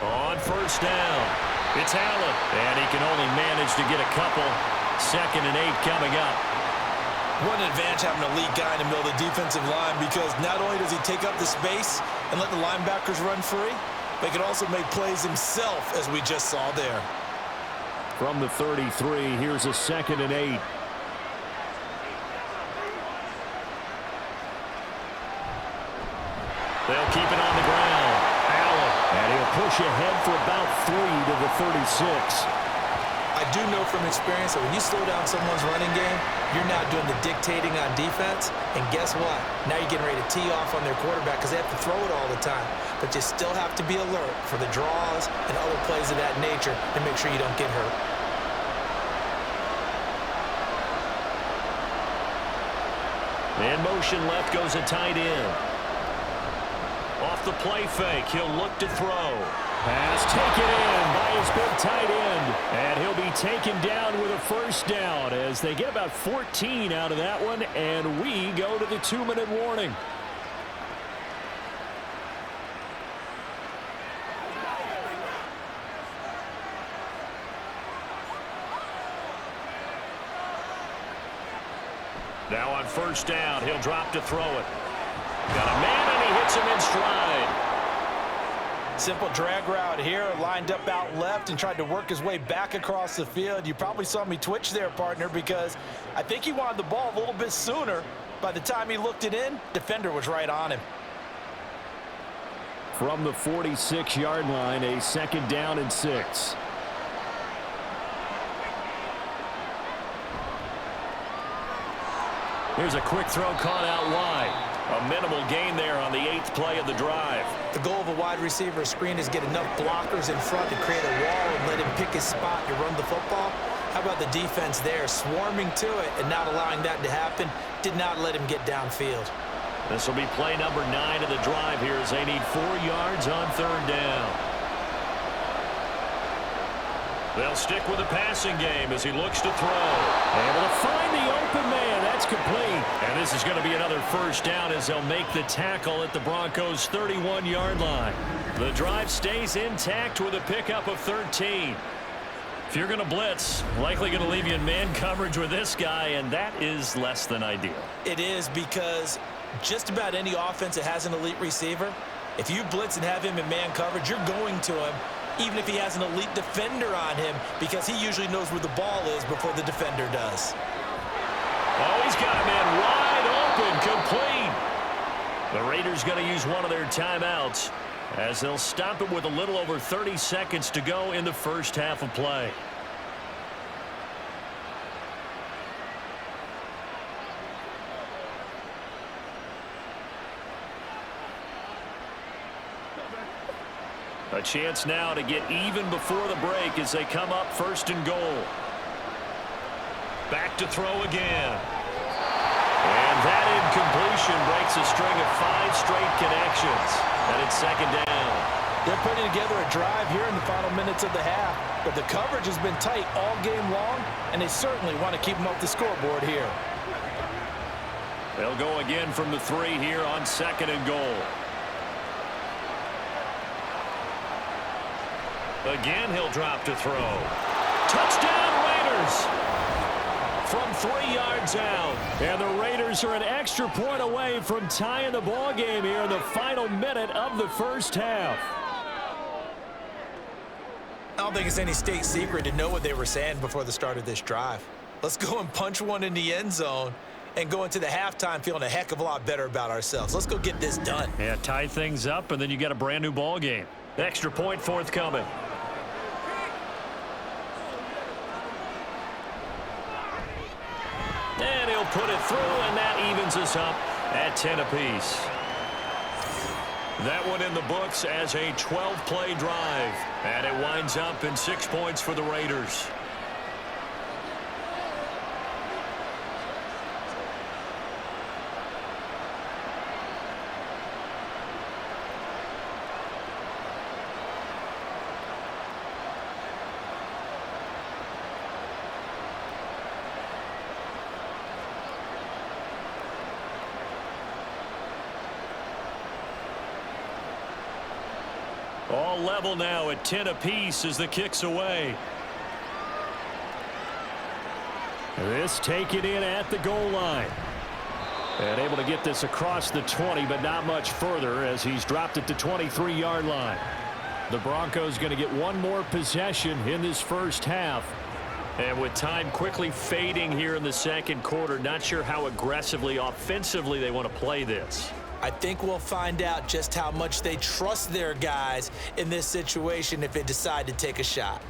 On 1st down, it's Allen. And he can only manage to get a couple. 2nd and 8 coming up. What an advantage having a lead guy in the middle of the defensive line, because not only does he take up the space and let the linebackers run free, but he can also make plays himself, as we just saw there. From the 33, here's a 2nd and 8. They'll keep it on the ground. Allen. And he'll push ahead for about 3 to the 36. I do know from experience that when you slow down someone's running game, you're now doing the dictating on defense. And guess what? Now you're getting ready to tee off on their quarterback because they have to throw it all the time. But you still have to be alert for the draws and other plays of that nature to make sure you don't get hurt. In motion left goes a tight end. the play fake. He'll look to throw. Pass taken in by his big tight end. And he'll be taken down with a first down as they get about 14 out of that one. And we go to the 2-minute warning. Now on first down, he'll drop to throw it. Got a man, and he hits him in stride. Simple drag route here, lined up out left and tried to work his way back across the field. You probably saw me twitch there, partner, because I think he wanted the ball a little bit sooner. By the time he looked it in, defender was right on him. From the 46-yard line, a 2nd down and 6. Here's a quick throw caught out wide. A minimal gain there on the 8th play of the drive. The goal of a wide receiver screen is get enough blockers in front to create a wall and let him pick his spot to run the football. How about the defense there, swarming to it and not allowing that to happen? Did not let him get downfield. This will be play number 9 of the drive here as they need 4 yards on 3rd down. They'll stick with the passing game as he looks to throw. Able to find the open man. That's complete. And this is going to be another first down as they'll make the tackle at the Broncos' 31-yard line. The drive stays intact with a pickup of 13. If you're going to blitz, likely going to leave you in man coverage with this guy, and that is less than ideal. It is, because just about any offense that has an elite receiver, if you blitz and have him in man coverage, you're going to him, even if he has an elite defender on him, because he usually knows where the ball is before the defender does. Oh, he's got a man wide open, complete. The Raiders going to use one of their timeouts as they'll stop it with a little over 30 seconds to go in the first half of play. A chance now to get even before the break as they come up 1st and goal. Back to throw again. And that incompletion breaks a string of 5 straight connections. And it's 2nd down. They're putting together a drive here in the final minutes of the half, but the coverage has been tight all game long, and they certainly want to keep them off the scoreboard here. They'll go again from the 3 here on 2nd and goal. Again, he'll drop to throw. Touchdown, Raiders! From 3 yards out. And the Raiders are an extra point away from tying the ball game here in the final minute of the first half. I don't think it's any state secret to know what they were saying before the start of this drive. Let's go and punch one in the end zone and go into the halftime feeling a heck of a lot better about ourselves. Let's go get this done. Yeah, tie things up, and then you got a brand new ball game. Extra point forthcoming. And he'll put it through, and that evens us up at 10 apiece. That one in the books as a 12-play drive. And it winds up in 6 points for the Raiders. All level now at 10 apiece as the kick's away. This taken in at the goal line. And able to get this across the 20, but not much further as he's dropped it to 23-yard line. The Broncos going to get one more possession in this first half. And with time quickly fading here in the 2nd quarter, not sure how aggressively, offensively they want to play this. I think we'll find out just how much they trust their guys in this situation if they decide to take a shot.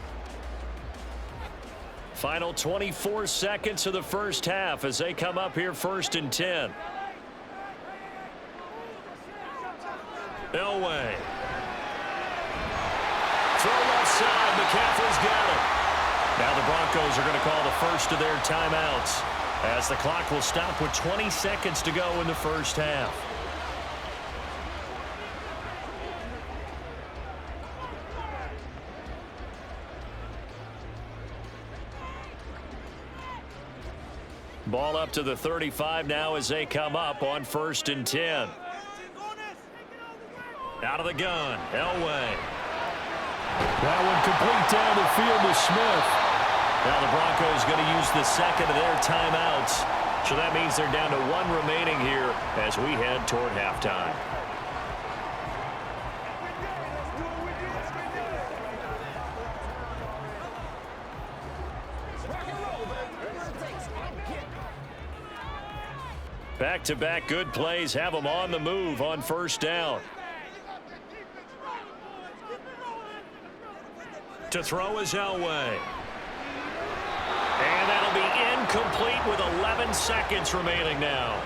Final 24 seconds of the first half as they come up here 1st and 10. Elway. Throw left side. McCaffrey's got it. Now the Broncos are going to call the first of their timeouts as the clock will stop with 20 seconds to go in the first half. Ball up to the 35 now as they come up on 1st and 10. Out of the gun, Elway. That one complete down the field to Smith. Now the Broncos going to use the second of their timeouts. So that means they're down to 1 remaining here as we head toward halftime. Back-to-back good plays have them on the move on 1st down. To throw is Elway. And that'll be incomplete with 11 seconds remaining now.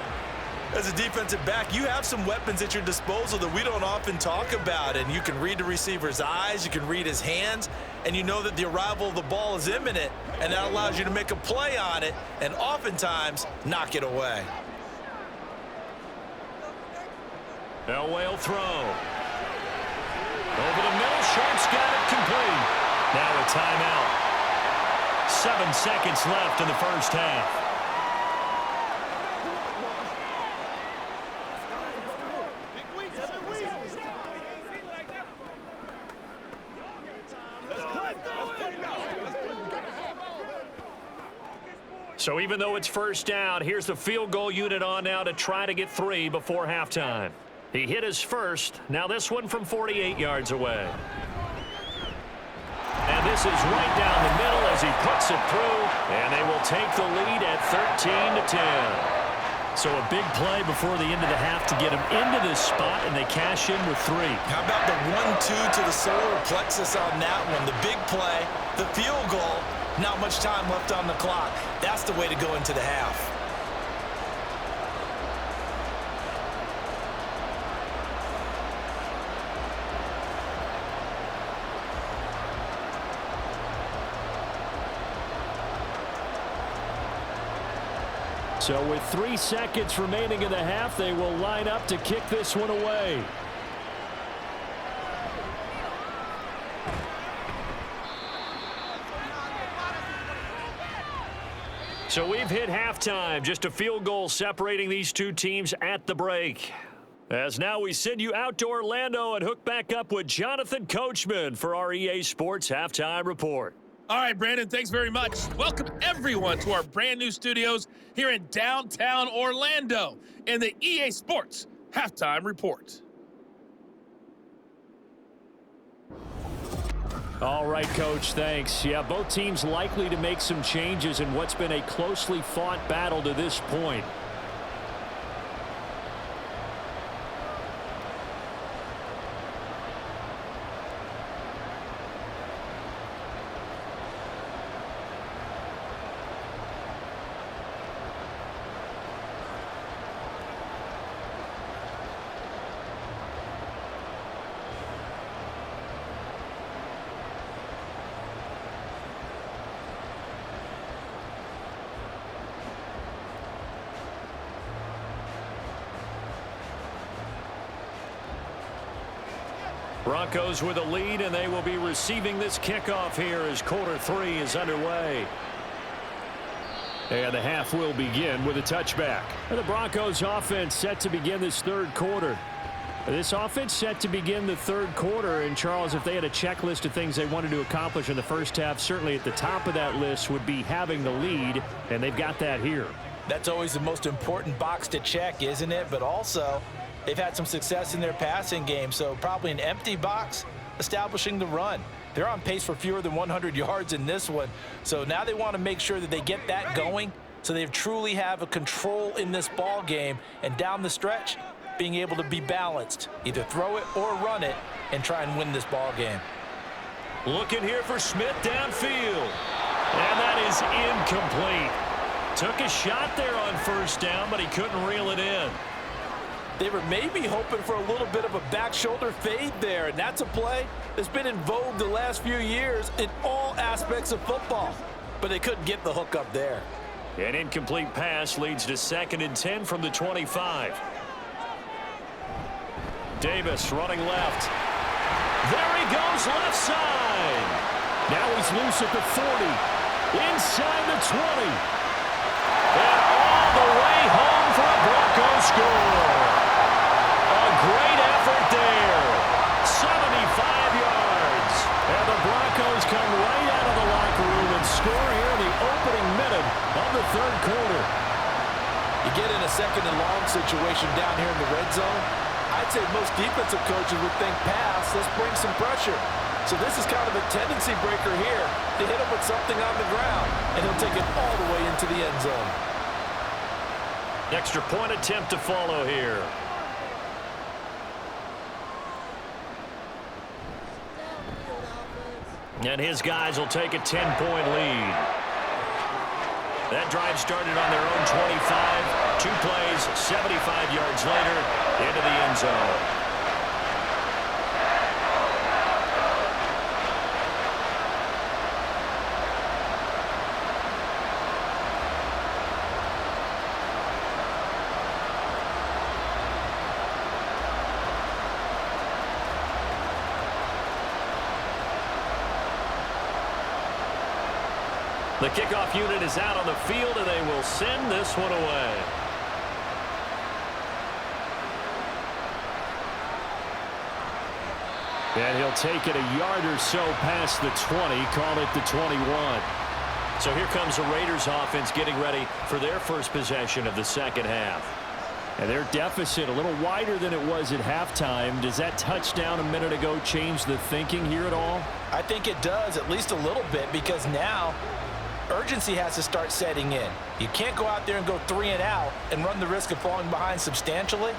As a defensive back, you have some weapons at your disposal that we don't often talk about. And you can read the receiver's eyes, you can read his hands, and you know that the arrival of the ball is imminent. And that allows you to make a play on it and oftentimes knock it away. Elway will throw. Over the middle, Sharp's got it complete. Now a timeout. 7 seconds left in the 1st half. So even though it's 1st down, here's the field goal unit on now to try to get 3 before halftime. He hit his first. Now this one from 48 yards away. And this is right down the middle as he puts it through. And they will take the lead at 13-10. So a big play before the end of the half to get him into this spot, and they cash in with 3. How about the 1-2 to the solar plexus on that one? The big play, the field goal, not much time left on the clock. That's the way to go into the half. So with 3 seconds remaining in the half, they will line up to kick this one away. So we've hit halftime. Just a field goal separating these two teams at the break. As now we send you out to Orlando and hook back up with Jonathan Coachman for our EA Sports Halftime Report. All right, Brandon, thanks very much. Welcome, everyone, to our brand new studios here in downtown Orlando in the EA Sports Halftime Report. All right, Coach, thanks. Yeah, both teams likely to make some changes in what's been a closely fought battle to this point. Broncos with a lead, and they will be receiving this kickoff here as quarter 3 is underway. And the half will begin with a touchback. And the Broncos offense set to begin this third quarter. This offense set to begin the third quarter. And, Charles, if they had a checklist of things they wanted to accomplish in the first half, certainly at the top of that list would be having the lead, and they've got that here. That's always the most important box to check, isn't it? But also, they've had some success in their passing game, so probably an empty box establishing the run. They're on pace for fewer than 100 yards in this one, so now they want to make sure that they get that going so they truly have a control in this ball game, and down the stretch, being able to be balanced, either throw it or run it, and try and win this ball game. Looking here for Smith downfield, and that is incomplete. Took a shot there on first down, but he couldn't reel it in. They were maybe hoping for a little bit of a back shoulder fade there, and that's a play that's been in vogue the last few years in all aspects of football. But they couldn't get the hook up there. An incomplete pass leads to 2nd and 10 from the 25. Davis running left. There he goes left side. Now he's loose at the 40, inside the 20. And Broncos score. A great effort there. 75 yards. And the Broncos come right out of the locker room and score here in the opening minute of the third quarter. You get in a second and long situation down here in the red zone, I'd say most defensive coaches would think pass, let's bring some pressure. So this is kind of a tendency breaker here to hit him with something on the ground, and he'll take it all the way into the end zone. Extra point attempt to follow here. And his guys will take a 10-point lead. That drive started on their own 25. 2 plays, 75 yards later, into the end zone. The kickoff unit is out on the field, and they will send this one away. And he'll take it a yard or so past the 20, call it the 21. So here comes the Raiders offense getting ready for their first possession of the second half. And their deficit a little wider than it was at halftime. Does that touchdown a minute ago change the thinking here at all? I think it does, at least a little bit, because now urgency has to start setting in. You can't go out there and go 3 and out and run the risk of falling behind substantially,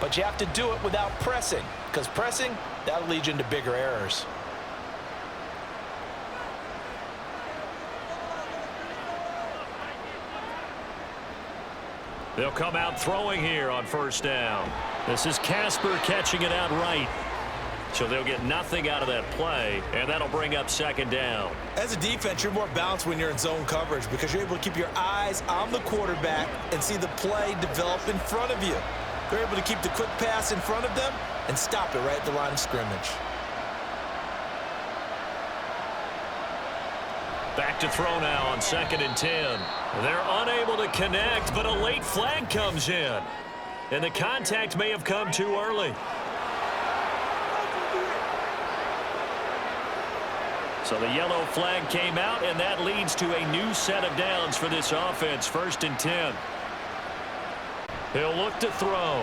but you have to do it without pressing, because pressing, that'll lead you into bigger errors. They'll come out throwing here on first down. This is Casper catching it out right. So they'll get nothing out of that play, and that'll bring up second down. As a defense, you're more balanced when you're in zone coverage because you're able to keep your eyes on the quarterback and see the play develop in front of you. They're able to keep the quick pass in front of them and stop it right at the line of scrimmage. Back to throw now on 2nd and 10. They're unable to connect, but a late flag comes in. And the contact may have come too early. So the yellow flag came out, and that leads to a new set of downs for this offense. 1st and 10. He'll look to throw.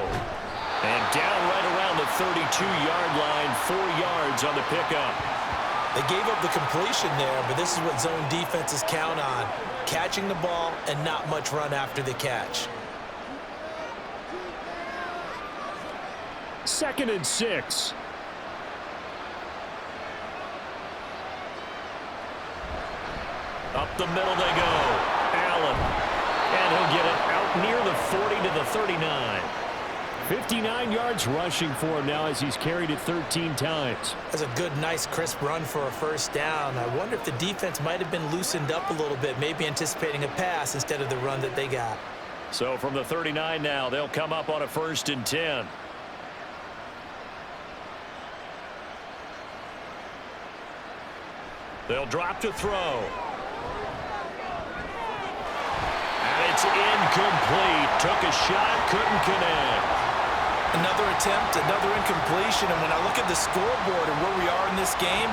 And down right around the 32-yard line, 4 yards on the pickup. They gave up the completion there, but this is what zone defenses count on. Catching the ball and not much run after the catch. 2nd and 6. Up the middle they go. Allen. And he'll get it out near the 40 to the 39. 59 yards rushing for him now as he's carried it 13 times. That's a good, nice, crisp run for a first down. I wonder if the defense might have been loosened up a little bit, maybe anticipating a pass instead of the run that they got. So from the 39 now, they'll come up on a 1st and 10. They'll drop to throw. And it's incomplete. Took a shot, couldn't connect. Another attempt, another incompletion, and when I look at the scoreboard and where we are in this game,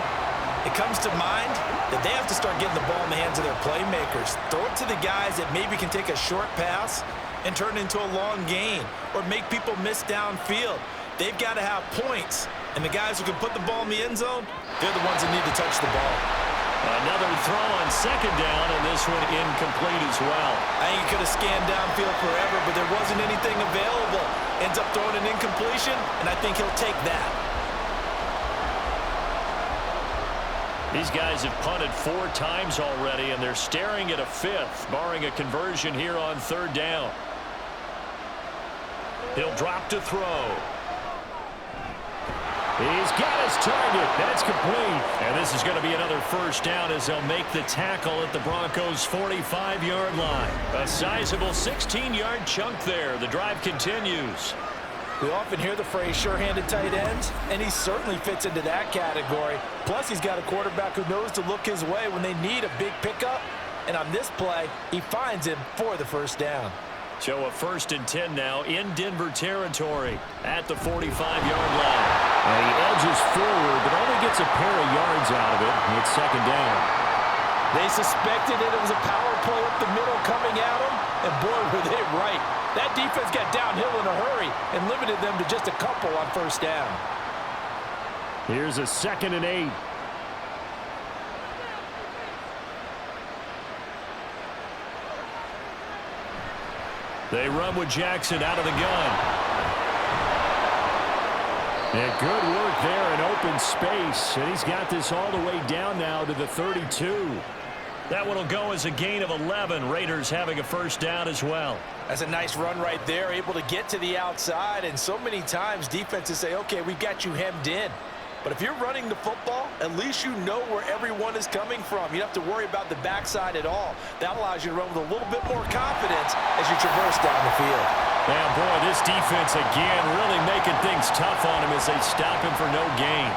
it comes to mind that they have to start getting the ball in the hands of their playmakers. Throw it to the guys that maybe can take a short pass and turn it into a long gain or make people miss downfield. They've got to have points, and the guys who can put the ball in the end zone, they're the ones that need to touch the ball. Another throw on 2nd down, and this one incomplete as well. I think he could have scanned downfield forever, but there wasn't anything available. Ends up throwing an incompletion, and I think he'll take that. These guys have punted 4 times already, and they're staring at a 5th, barring a conversion here on 3rd down. He'll drop to throw. He's got his target. That's complete. And this is going to be another first down as they'll make the tackle at the Broncos' 45-yard line. A sizable 16-yard chunk there. The drive continues. We often hear the phrase sure-handed tight ends, and he certainly fits into that category. Plus, he's got a quarterback who knows to look his way when they need a big pickup. And on this play, he finds him for the first down. So a 1st and 10 now in Denver territory at the 45-yard line. He edges forward, but only gets a pair of yards out of it. It's 2nd down. They suspected it was a power play up the middle coming at them, and boy, were they right. That defense got downhill in a hurry and limited them to just a couple on 1st down. Here's a 2nd and 8. They run with Jackson out of the gun. And good work there in open space. And he's got this all the way down now to the 32. That one will go as a gain of 11. Raiders having a 1st down as well. That's a nice run right there, able to get to the outside. And so many times defenses say, okay, we've got you hemmed in. But if you're running the football, at least you know where everyone is coming from. You don't have to worry about the backside at all. That allows you to run with a little bit more confidence as you traverse down the field. Yeah, boy, this defense again really making things tough on him as they stop him for no gain.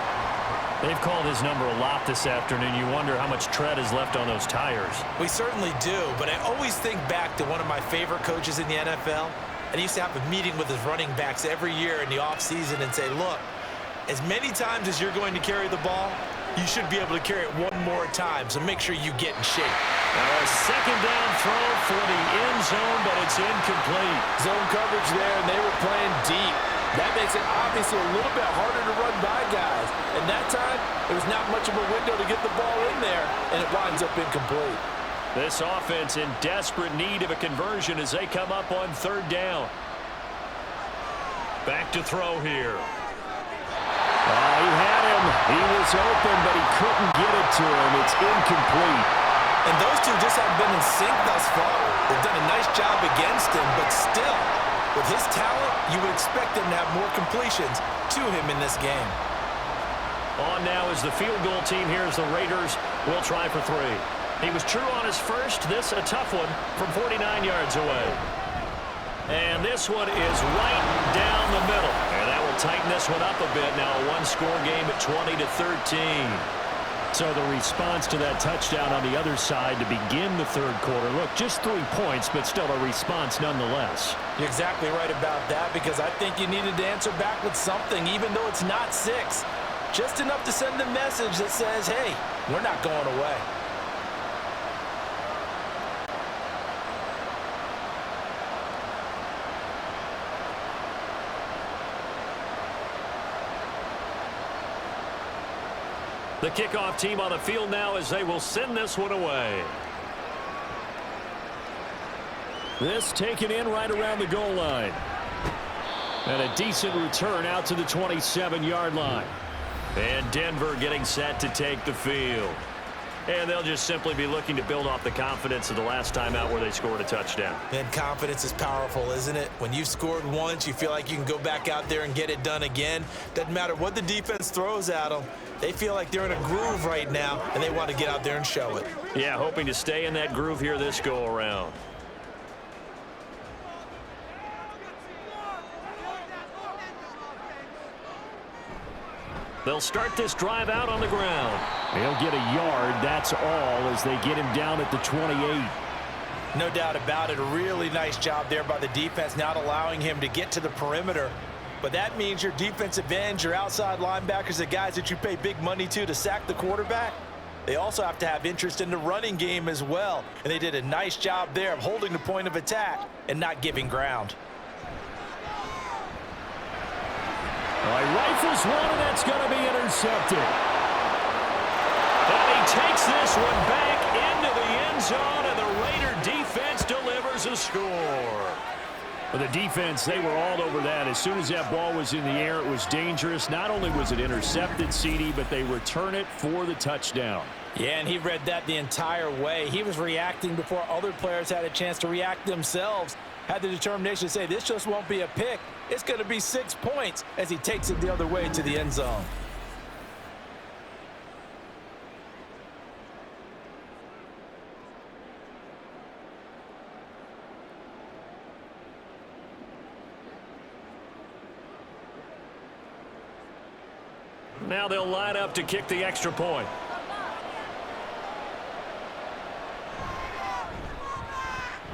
They've called his number a lot this afternoon. You wonder how much tread is left on those tires. We certainly do, but I always think back to one of my favorite coaches in the NFL. And he used to have a meeting with his running backs every year in the offseason and say, look, as many times as you're going to carry the ball, you should be able to carry it one more time, so make sure you get in shape. A 2nd down throw for the end zone, but it's incomplete. Zone coverage there, and they were playing deep. That makes it obviously a little bit harder to run by guys. And that time, there was not much of a window to get the ball in there, and it winds up incomplete. This offense in desperate need of a conversion as they come up on 3rd down. Back to throw here. He had him. He was open, but he couldn't get it to him. It's incomplete. And those two just haven't been in sync thus far. They've done a nice job against him, but still, with his talent, you would expect him to have more completions to him in this game. On now is the field goal team here as the Raiders will try for 3. He was true on his first. This a tough one from 49 yards away. And this one is right down the middle. And that will tighten this one up a bit. Now a 1-score game at 20-13. So the response to that touchdown on the other side to begin the 3rd quarter. Look, just 3 points, but still a response nonetheless. You're exactly right about that, because I think you needed to answer back with something, even though it's not 6. Just enough to send a message that says, hey, we're not going away. The kickoff team on the field now as they will send this one away. This taken in right around the goal line. And a decent return out to the 27-yard line. And Denver getting set to take the field. And they'll just simply be looking to build off the confidence of the last time out where they scored a touchdown. And confidence is powerful, isn't it? When you've scored once, you feel like you can go back out there and get it done again. Doesn't matter what the defense throws at them. They feel like they're in a groove right now, and they want to get out there and show it. Yeah, hoping to stay in that groove here this go-around. They'll start this drive out on the ground. They'll get a yard, that's all, as they get him down at the 28. No doubt about it. A really nice job there by the defense, not allowing him to get to the perimeter. But that means your defensive ends, your outside linebackers, the guys that you pay big money to sack the quarterback, they also have to have interest in the running game as well. And they did a nice job there of holding the point of attack and not giving ground. Rifles one, and that's going to be intercepted. And he takes this one back into the end zone, and the Raider defense delivers a score. For the defense, they were all over that. As soon as that ball was in the air, it was dangerous. Not only was it intercepted, CD, but they return it for the touchdown. Yeah, and he read that the entire way. He was reacting before other players had a chance to react themselves. Had the determination to say, this just won't be a pick. It's going to be 6 points as he takes it the other way to the end zone. Now they'll line up to kick the extra point.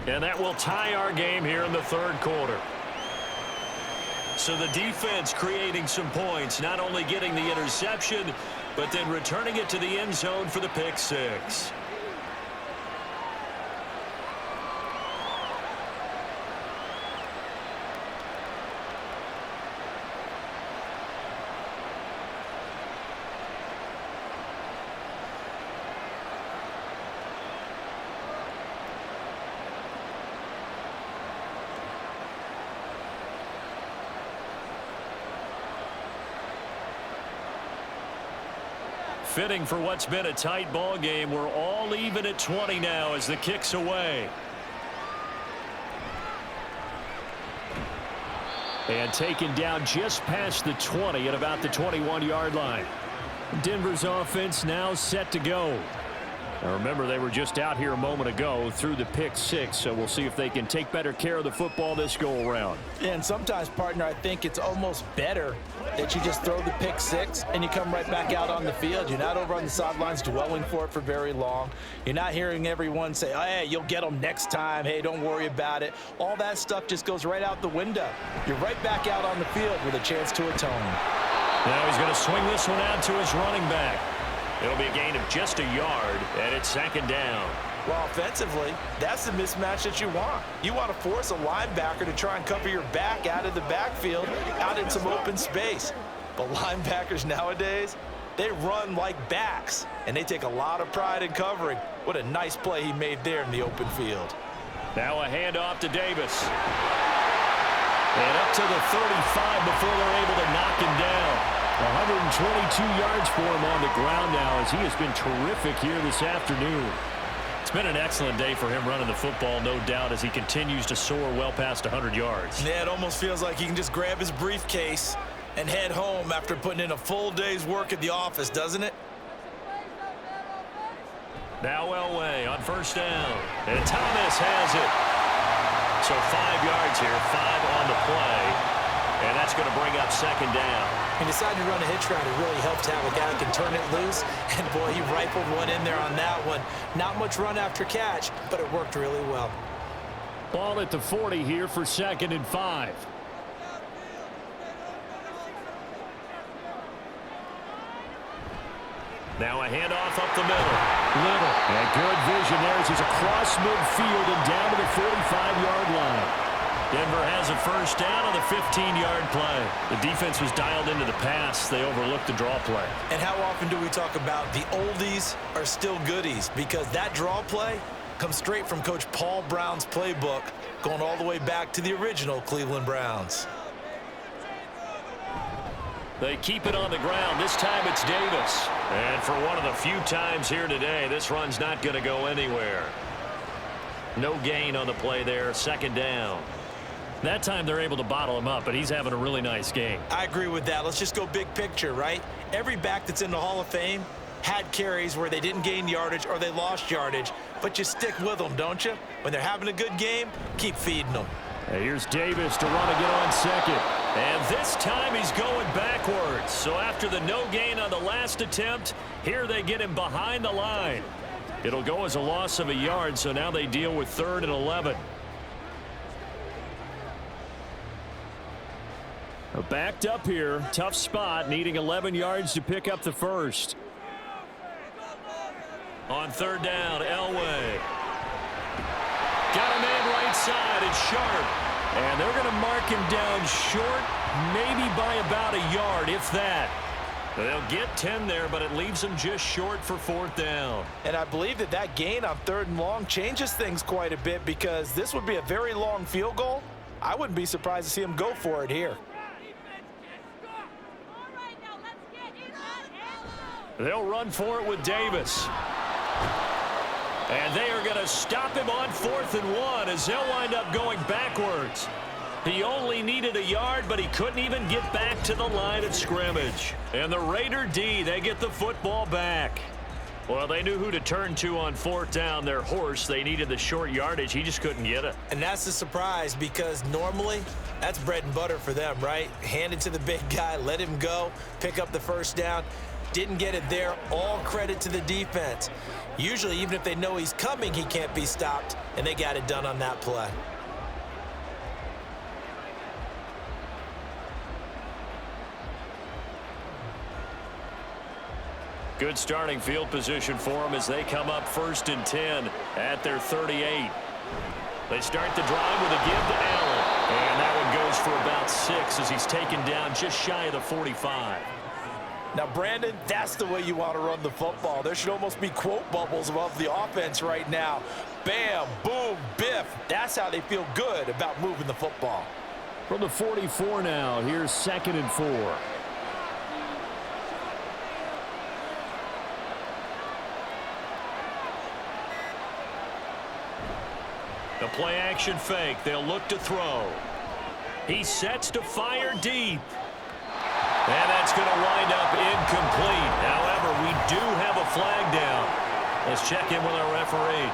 And that will tie our game here in the third quarter. So the defense creating some points, not only getting the interception, but then returning it to the end zone for the pick six. Fitting for what's been a tight ball game. We're all even at 20 now as the kick's away. And taken down just past the 20 at about the 21-yard line. Denver's offense now set to go. Now remember, they were just out here a moment ago through the pick six, so we'll see if they can take better care of the football this go around. And sometimes, partner, I think it's almost better that you just throw the pick six and you come right back out on the field. You're not over on the sidelines dwelling for it for very long. You're not hearing everyone say, oh, hey, you'll get them next time. Hey, don't worry about it. All that stuff just goes right out the window. You're right back out on the field with a chance to atone. Now he's going to swing this one out to his running back. It'll be a gain of just a yard, and it's second down. Well, offensively, that's the mismatch that you want. You want to force a linebacker to try and cover your back out of the backfield, out in some open space. But linebackers nowadays, they run like backs, and they take a lot of pride in covering. What a nice play he made there in the open field. Now a handoff to Davis. And up to the 35 before they're able to knock him down. 122 yards for him on the ground now as he has been terrific here this afternoon. It's been an excellent day for him running the football, no doubt, as he continues to soar well past 100 yards. Yeah, it almost feels like he can just grab his briefcase and head home after putting in a full day's work at the office, doesn't it? Now Elway on first down. And Thomas has it. So 5 yards here, 5 on the play. And that's going to bring up second down. He decided to run a hitch route. It really helped to have a guy who can turn it loose. And, boy, he rifled one in there on that one. Not much run after catch, but it worked really well. Ball at the 40 here for 2nd and 5. Now a handoff up the middle. Little. And good vision there as he's across midfield and down to the 45-yard line. Denver has a first down on the 15-yard play. The defense was dialed into the pass. They overlooked the draw play. And how often do we talk about the oldies are still goodies? Because that draw play comes straight from Coach Paul Brown's playbook, going all the way back to the original Cleveland Browns. They keep it on the ground. This time it's Davis. And for one of the few times here today, this run's not going to go anywhere. No gain on the play there. Second down. That time they're able to bottle him up, but he's having a really nice game. I agree with that. Let's just go big picture, right? Every back that's in the Hall of Fame had carries where they didn't gain yardage or they lost yardage, but you stick with them, don't you? When they're having a good game, keep feeding them. Here's Davis to run again on second. And this time he's going backwards. So after the no gain on the last attempt, here they get him behind the line. It'll go as a loss of a yard, so now they deal with 3rd and 11. Backed up here, tough spot, needing 11 yards to pick up the first. On 3rd down, Elway. Got a man right side, it's Sharp. And they're going to mark him down short, maybe by about a yard, if that. They'll get 10 there, but it leaves them just short for 4th down. And I believe that gain on 3rd and long changes things quite a bit because this would be a very long field goal. I wouldn't be surprised to see him go for it here. They'll run for it with Davis. And they are going to stop him on 4th and 1 as they'll wind up going backwards. He only needed a yard, but he couldn't even get back to the line of scrimmage. And the Raider D, they get the football back. Well, they knew who to turn to on 4th down. Their horse, they needed the short yardage. He just couldn't get it. And that's the surprise because normally that's bread and butter for them, right? Hand it to the big guy, let him go, pick up the first down. didn't get it there. All credit to the defense. Usually, even if they know he's coming, he can't be stopped, and they got it done on that play. Good starting field position for them as they come up 1st and 10 at their 38. They start the drive with a give to Allen. And that one goes for about 6 as he's taken down just shy of the 45. Now, Brandon, that's the way you want to run the football. There should almost be quote bubbles above the offense right now. Bam, boom, biff. That's how they feel good about moving the football. From the 44 now, here's 2nd and 4. The play action fake. They'll look to throw. He sets to fire deep. And that's going to wind up incomplete. However, we do have a flag down. Let's check in with our referee.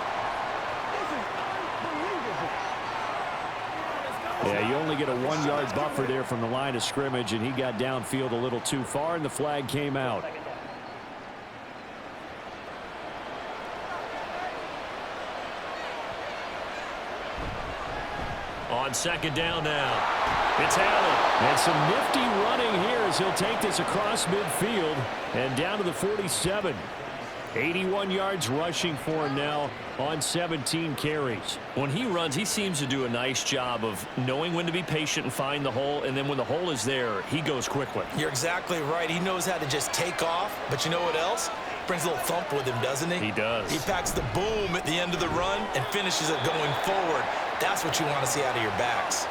Yeah, you only get a 1-yard buffer there from the line of scrimmage, and he got downfield a little too far, and the flag came out. On 2nd down now. It's Allen. And some nifty running here as he'll take this across midfield and down to the 47. 81 yards rushing for him now on 17 carries. When he runs, he seems to do a nice job of knowing when to be patient and find the hole, and then when the hole is there, he goes quickly. You're exactly right. He knows how to just take off, but you know what else? Brings a little thump with him, doesn't he? He does. He packs the boom at the end of the run and finishes it going forward. That's what you want to see out of your backs.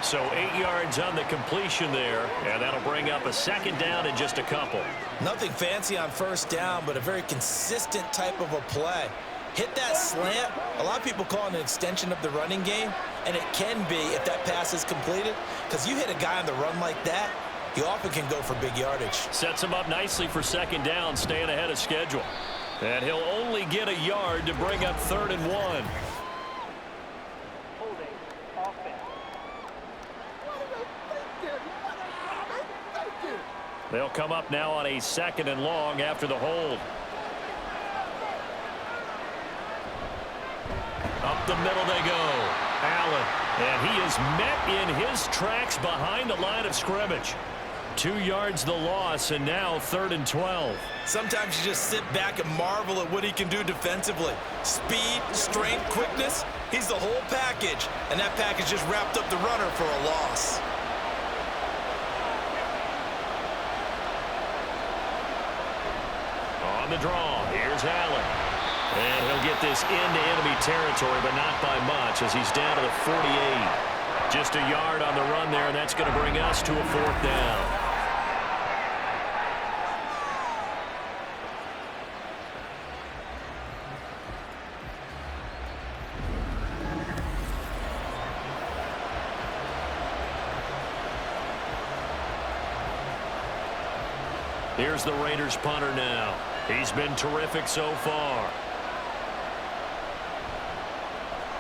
So 8 yards on the completion there, and that'll bring up a 2nd down and just a couple. Nothing fancy on 1st down, but a very consistent type of a play. Hit that slant. A lot of people call it an extension of the running game, and it can be if that pass is completed, because you hit a guy on the run like that, you often can go for big yardage. Sets him up nicely for 2nd down, staying ahead of schedule. And he'll only get a yard to bring up 3rd and 1. They'll come up now on a 2nd and long after the hold. Up the middle they go. Allen. And he is met in his tracks behind the line of scrimmage. 2 yards the loss, and now 3rd and 12. Sometimes you just sit back and marvel at what he can do defensively. Speed, strength, quickness. He's the whole package. And that package just wrapped up the runner for a loss. On the draw, here's Allen. And he'll get this into enemy territory, but not by much as he's down to the 48. Just a yard on the run there, and that's going to bring us to a 4th down. Here's the Raiders punter now. He's been terrific so far.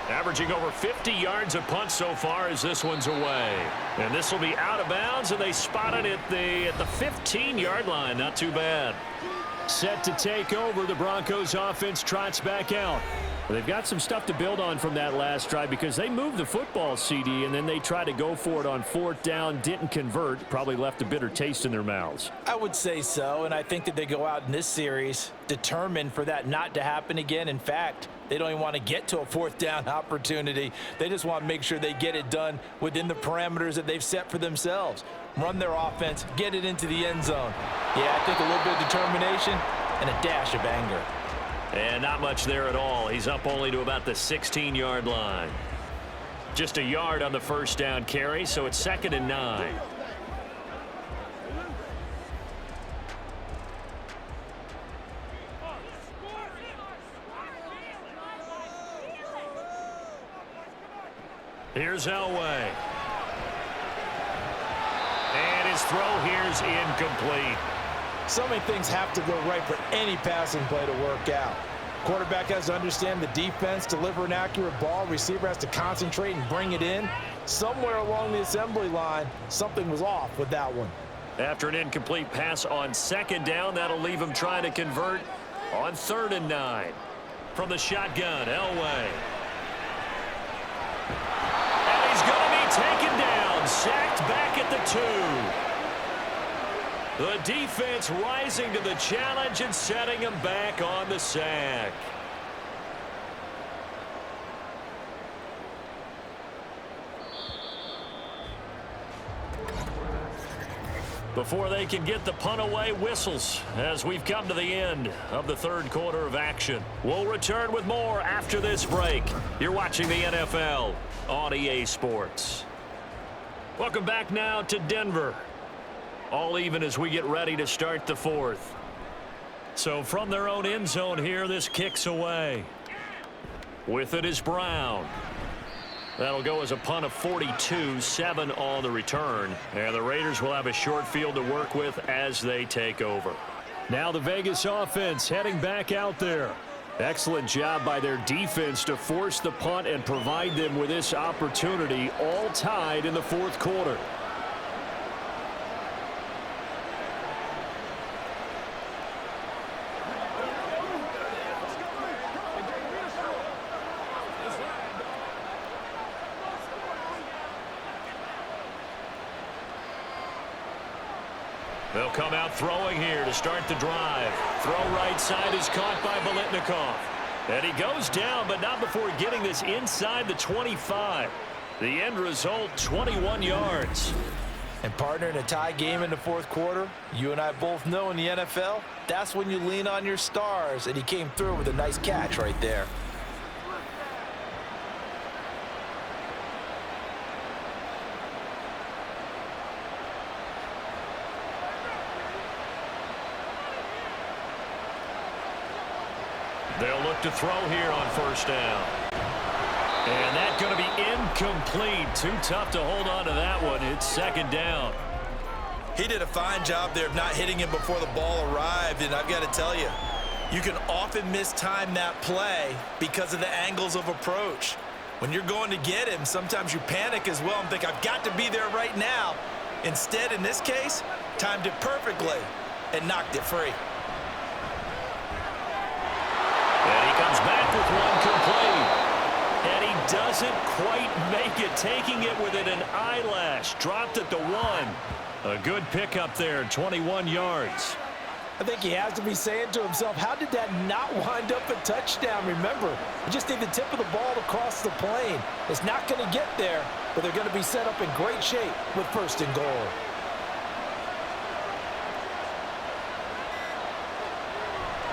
Averaging over 50 yards a punt so far as this one's away. And this will be out of bounds, and they spot it at the 15-yard line. Not too bad. Set to take over. The Broncos offense trots back out. Well, they've got some stuff to build on from that last drive because they moved the football, CD, and then they tried to go for it on 4th down, didn't convert, probably left a bitter taste in their mouths. I would say so, and I think that they go out in this series determined for that not to happen again. In fact, they don't even want to get to a 4th down opportunity. They just want to make sure they get it done within the parameters that they've set for themselves. Run their offense, get it into the end zone. Yeah, I think a little bit of determination and a dash of anger. And not much there at all. He's up only to about the 16-yard line. Just a yard on the 1st down carry, so it's 2nd and 9. Here's Elway. And his throw here's incomplete. So many things have to go right for any passing play to work out. Quarterback has to understand the defense, deliver an accurate ball. Receiver has to concentrate and bring it in. Somewhere along the assembly line, something was off with that one. After an incomplete pass on 2nd down, that'll leave him trying to convert on 3rd and 9. From the shotgun, Elway. And he's going to be taken down, sacked back at the 2. The defense rising to the challenge and setting him back on the sack. Before they can get the punt away, whistles as we've come to the end of the 3rd quarter of action. We'll return with more after this break. You're watching the NFL on EA Sports. Welcome back now to Denver. All even as we get ready to start the 4th. So from their own end zone here, this kicks away. With it is Brown. That'll go as a punt of 42, 7 on the return. And the Raiders will have a short field to work with as they take over. Now the Vegas offense heading back out there. Excellent job by their defense to force the punt and provide them with this opportunity, all tied in the 4th quarter. They'll come out throwing here to start the drive. Throw right side is caught by Biletnikoff. And he goes down, but not before getting this inside the 25. The end result, 21 yards. And partner, in a tie game in the 4th quarter, you and I both know in the NFL, that's when you lean on your stars. And he came through with a nice catch right there. They'll look to throw here on 1st down. And that's going to be incomplete. Too tough to hold on to that one. It's 2nd down. He did a fine job there of not hitting him before the ball arrived. And I've got to tell you, you can often mistime that play because of the angles of approach. When you're going to get him, sometimes you panic as well and think, I've got to be there right now. Instead, in this case, timed it perfectly and knocked it free. And he comes back with one complete. And he doesn't quite make it, taking it within an eyelash. Dropped at the 1. A good pickup there, 21 yards. I think he has to be saying to himself, how did that not wind up a touchdown? Remember, you just need the tip of the ball to cross the plane. It's not going to get there, but they're going to be set up in great shape with 1st and goal.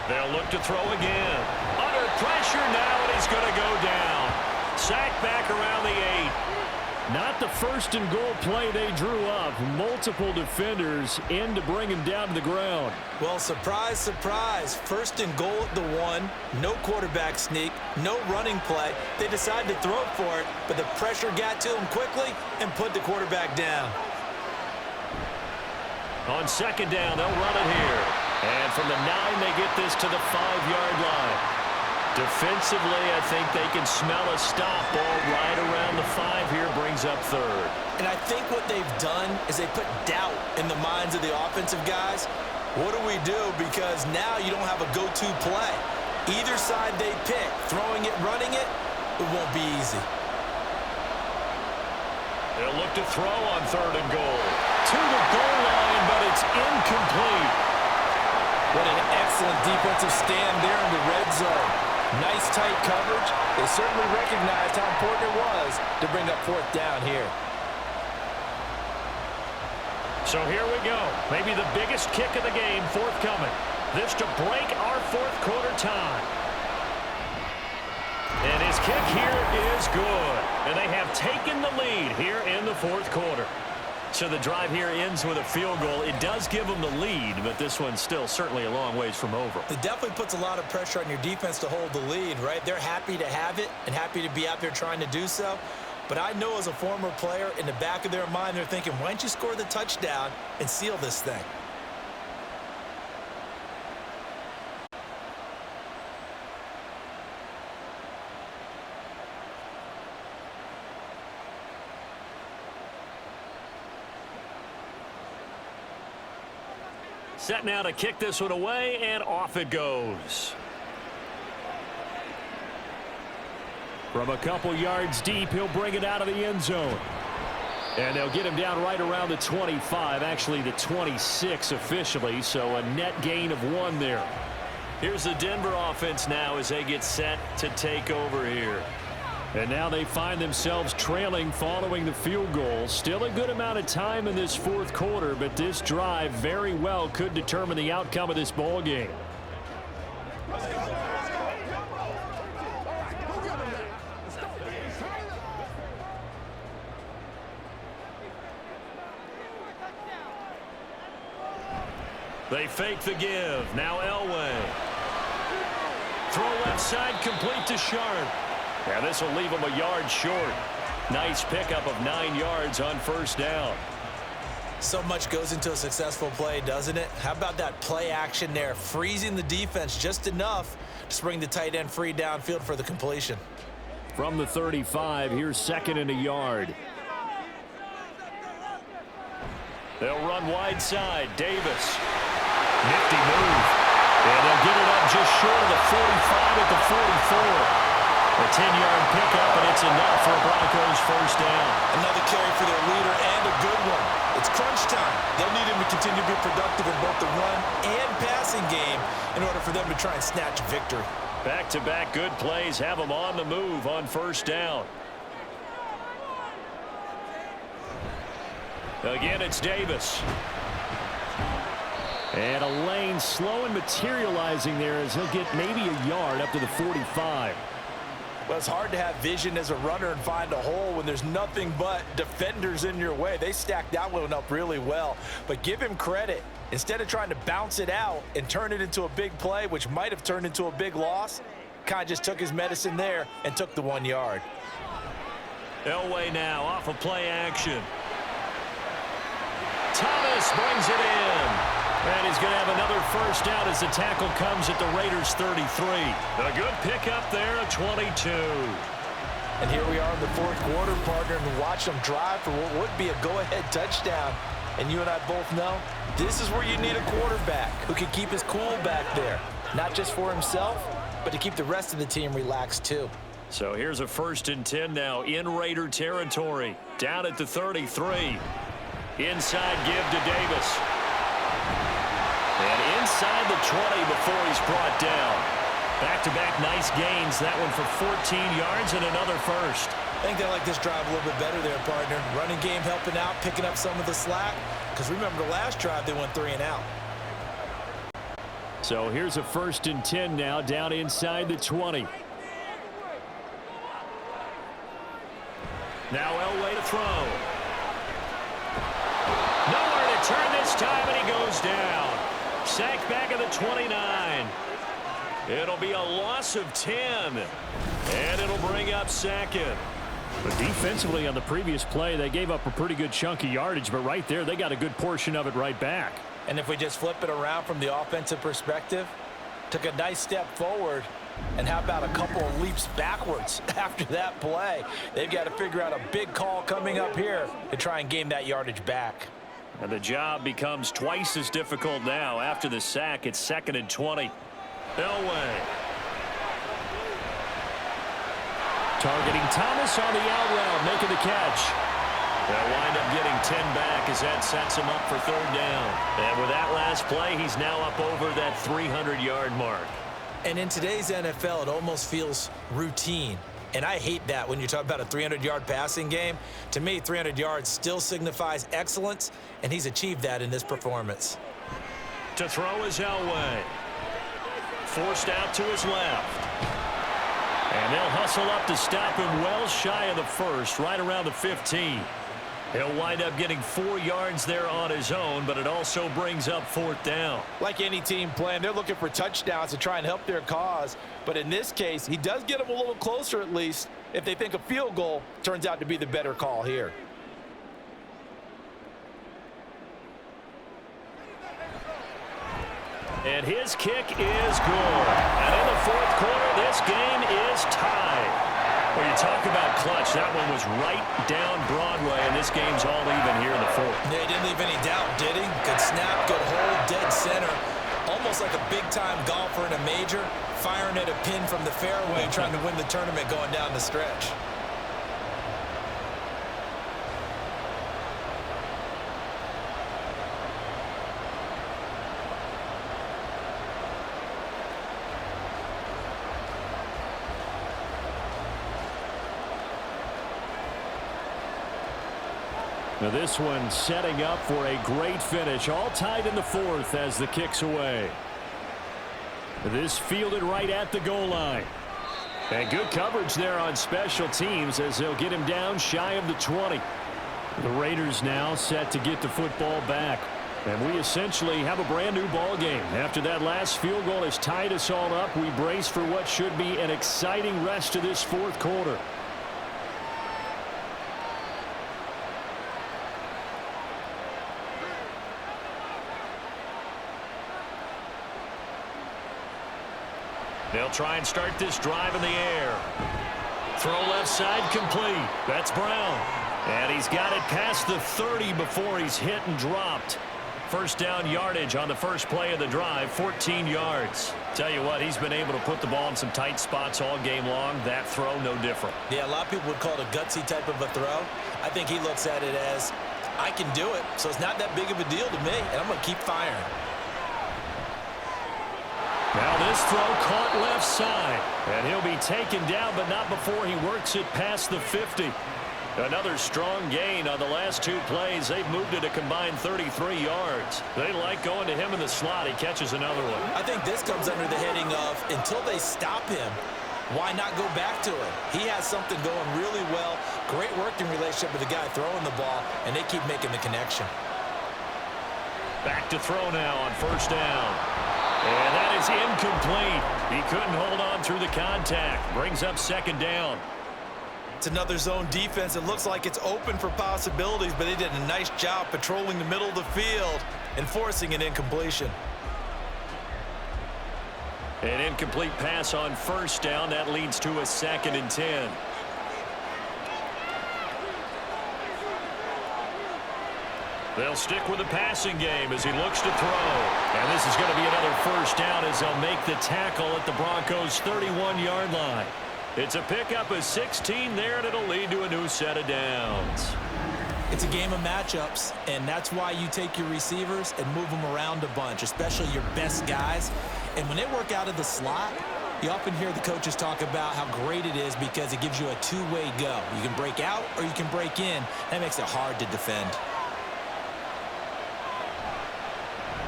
They'll look to throw again. Under pressure now, and he's going to go down. Sacked back around the 8. Not the 1st and goal play they drew up. Multiple defenders in to bring him down to the ground. Well, surprise, surprise. 1st and goal at the 1. No quarterback sneak. No running play. They decided to throw for it, but the pressure got to him quickly and put the quarterback down. On 2nd down, they'll run it here. And from the 9, they get this to the 5-yard line. Defensively, I think they can smell a stop ball right around the 5 here, brings up 3rd. And I think what they've done is they put doubt in the minds of the offensive guys. What do we do? Because now you don't have a go-to play. Either side they pick, throwing it, running it, it won't be easy. They'll look to throw on 3rd and goal. To the goal line, but it's incomplete. What an excellent defensive stand there in the red zone. Nice tight coverage. They certainly recognized how important it was to bring up 4th down here. So here we go. Maybe the biggest kick of the game forthcoming. This to break our 4th quarter time. And his kick here is good. And they have taken the lead here in the 4th quarter. So the drive here ends with a field goal. It does give them the lead, but this one's still certainly a long ways from over. It definitely puts a lot of pressure on your defense to hold the lead, right? They're happy to have it and happy to be out there trying to do so. But I know as a former player, in the back of their mind, they're thinking, why don't you score the touchdown and seal this thing? Set now to kick this one away, and off it goes. From a couple yards deep, he'll bring it out of the end zone. And they'll get him down right around the 25, actually the 26 officially, so a net gain of 1 there. Here's the Denver offense now as they get set to take over here. And now they find themselves trailing following the field goal. Still a good amount of time in this fourth quarter, but this drive very well could determine the outcome of this ball game. They fake the give. Now Elway. Throw left side, complete to Sharp. Now this will leave him a yard short. Nice pickup of 9 yards on first down. So much goes into a successful play, doesn't it? How about that play action there, freezing the defense just enough to bring the tight end free downfield for the completion. From the 35, here's 2nd and a yard. They'll run wide side. Davis. Nifty move. And they'll get it up just short of the 45 at the 44. A 10-yard pickup, and it's enough for a Broncos first down. Another carry for their leader, and a good one. It's crunch time. They'll need him to continue to be productive in both the run and passing game in order for them to try and snatch a victory. Back-to-back good plays have them on the move on first down. Again, it's Davis. And a lane slow and materializing there as he'll get maybe a yard up to the 45. Well, it's hard to have vision as a runner and find a hole when there's nothing but defenders in your way. They stacked that one up really well. But give him credit. Instead of trying to bounce it out and turn it into a big play, which might have turned into a big loss, kind of just took his medicine there and took the 1 yard. Elway now off of play action. Thomas brings it in. And he's going to have another first down as the tackle comes at the Raiders' 33. A good pickup there at 22. And here we are in the fourth quarter, partner, and watch them drive for what would be a go-ahead touchdown. And you and I both know this is where you need a quarterback who can keep his cool back there. Not just for himself, but to keep the rest of the team relaxed too. So here's a 1st and 10 now in Raider territory. Down at the 33. Inside give to Davis. And inside the 20 before he's brought down. Back-to-back nice gains. That one for 14 yards and another first. I think they like this drive a little bit better there, partner. Running game helping out, picking up some of the slack. Because remember the last drive, they went 3 and out. So here's a 1st and 10 now down inside the 20. Now Elway to throw. Nowhere to turn this time, and he goes down. Sacked back at the 29. It'll be a loss of 10. And it'll bring up 2nd. But defensively on the previous play, they gave up a pretty good chunk of yardage, but right there, they got a good portion of it right back. And if we just flip it around from the offensive perspective, took a nice step forward, and how about a couple of leaps backwards after that play? They've got to figure out a big call coming up here to try and gain that yardage back. And the job becomes twice as difficult now. After the sack, it's 2nd and 20. Elway. Targeting Thomas on the out route, making the catch. They'll wind up getting 10 back as that sets him up for 3rd down. And with that last play, he's now up over that 300-yard mark. And in today's NFL, it almost feels routine. And I hate that when you talk about a 300-yard passing game. To me, 300 yards still signifies excellence, and he's achieved that in this performance. To throw is Elway. Forced out to his left. And they'll hustle up to stop him well shy of the 1st, right around the 15. He'll wind up getting 4 yards there on his own, but it also brings up 4th down. Like any team playing, they're looking for touchdowns to try and help their cause. But in this case, he does get them a little closer at least if they think a field goal turns out to be the better call here. And his kick is good. And in the 4th quarter, this game is tied. When you talk about clutch, that one was right down Broadway, and this game's all even here in the 4th. Yeah, he didn't leave any doubt, did he? Good snap, good hold, dead center, almost like a big-time golfer in a major, firing at a pin from the fairway, trying to win the tournament going down the stretch. Now this one setting up for a great finish. All tied in the fourth as the kick's away. This fielded right at the goal line. And good coverage there on special teams as they'll get him down shy of the 20. The Raiders now set to get the football back. And we essentially have a brand new ball game. After that last field goal has tied us all up, we brace for what should be an exciting rest of this fourth quarter. They'll try and start this drive in the air. Throw left side complete. That's Brown. And he's got it past the 30 before he's hit and dropped. First down yardage on the first play of the drive, 14 yards. Tell you what, he's been able to put the ball in some tight spots all game long. That throw, no different. Yeah, a lot of people would call it a gutsy type of a throw. I think he looks at it as, I can do it, so it's not that big of a deal to me, and I'm going to keep firing. Now this throw caught left side. And he'll be taken down, but not before he works it past the 50. Another strong gain on the last two plays. They've moved it a combined 33 yards. They like going to him in the slot. He catches another one. I think this comes under the heading of, until they stop him, why not go back to him? He has something going really well. Great working relationship with the guy throwing the ball, and they keep making the connection. Back to throw now on first down. And that is incomplete. He couldn't hold on through the contact. Brings up second down. It's another zone defense. It looks like it's open for possibilities, but they did a nice job patrolling the middle of the field and forcing an incompletion. An incomplete pass on first down. That leads to a 2nd and 10. They'll stick with the passing game as he looks to throw. And this is going to be another first down as they'll make the tackle at the Broncos' 31-yard line. It's a pickup of 16 there, and it'll lead to a new set of downs. It's a game of matchups, and that's why you take your receivers and move them around a bunch, especially your best guys. And when they work out of the slot, you often hear the coaches talk about how great it is because it gives you a two-way go. You can break out or you can break in. That makes it hard to defend.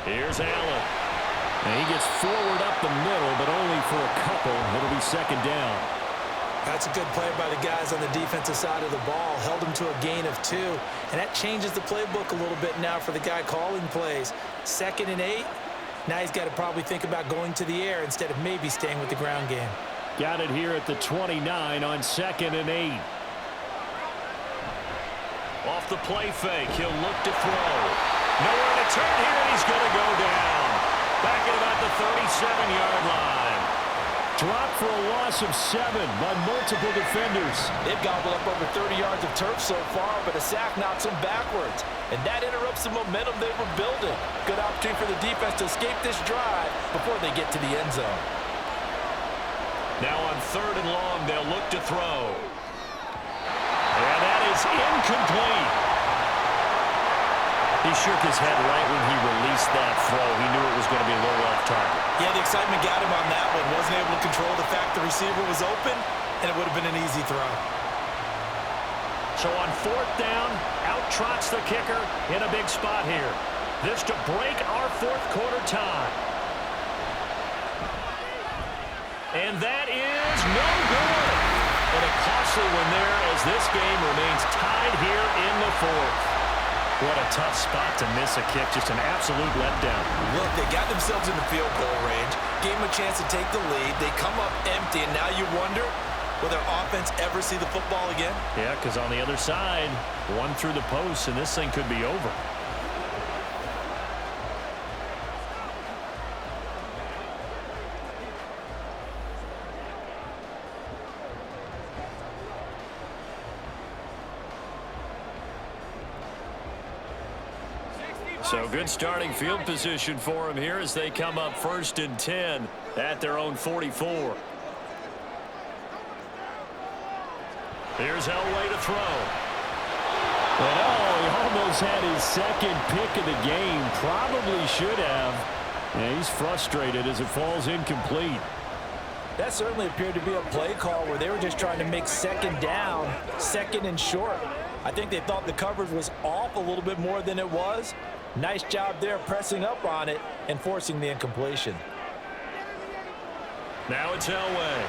Here's Allen. And he gets forward up the middle, but only for a couple. It'll be second down. That's a good play by the guys on the defensive side of the ball. Held him to a gain of 2. And that changes the playbook a little bit now for the guy calling plays. 2nd and 8. Now he's got to probably think about going to the air instead of maybe staying with the ground game. Got it here at the 29 on 2nd and 8. Off the play fake, he'll look to throw. Nowhere to turn here, and he's going to go down. Back at about the 37-yard line. Dropped for a loss of 7 by multiple defenders. They've gobbled up over 30 yards of turf so far, but a sack knocks them backwards. And that interrupts the momentum they were building. Good opportunity for the defense to escape this drive before they get to the end zone. Now on 3rd and long, they'll look to throw. And that is incomplete. He shook his head right when he released that throw. He knew it was going to be a little off target. Yeah, the excitement got him on that one. Wasn't able to control the fact the receiver was open, and it would have been an easy throw. So on 4th down, out trots the kicker in a big spot here. This to break our 4th quarter tie. And that is no good. And a costly one there as this game remains tied here in the 4th. What a tough spot to miss a kick. Just an absolute letdown. Look, they got themselves in the field goal range, gave them a chance to take the lead. They come up empty, and now you wonder, will their offense ever see the football again? Yeah, because on the other side, one through the post, and this thing could be over. So good starting field position for him here as they come up 1st and 10 at their own 44. Here's Elway to throw. And he almost had his second pick of the game. Probably should have. And he's frustrated as it falls incomplete. That certainly appeared to be a play call where they were just trying to make second down, second and short. I think they thought the coverage was off a little bit more than it was. Nice job there pressing up on it and forcing the incompletion. Now it's Elway.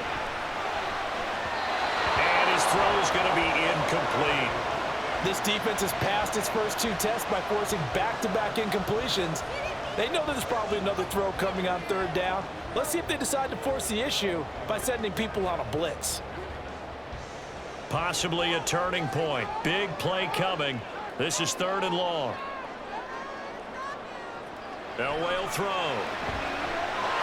And his throw is going to be incomplete. This defense has passed its first 2 tests by forcing back-to-back incompletions. They know there's probably another throw coming on 3rd down. Let's see if they decide to force the issue by sending people on a blitz. Possibly a turning point. Big play coming. This is 3rd and long. Elway will throw.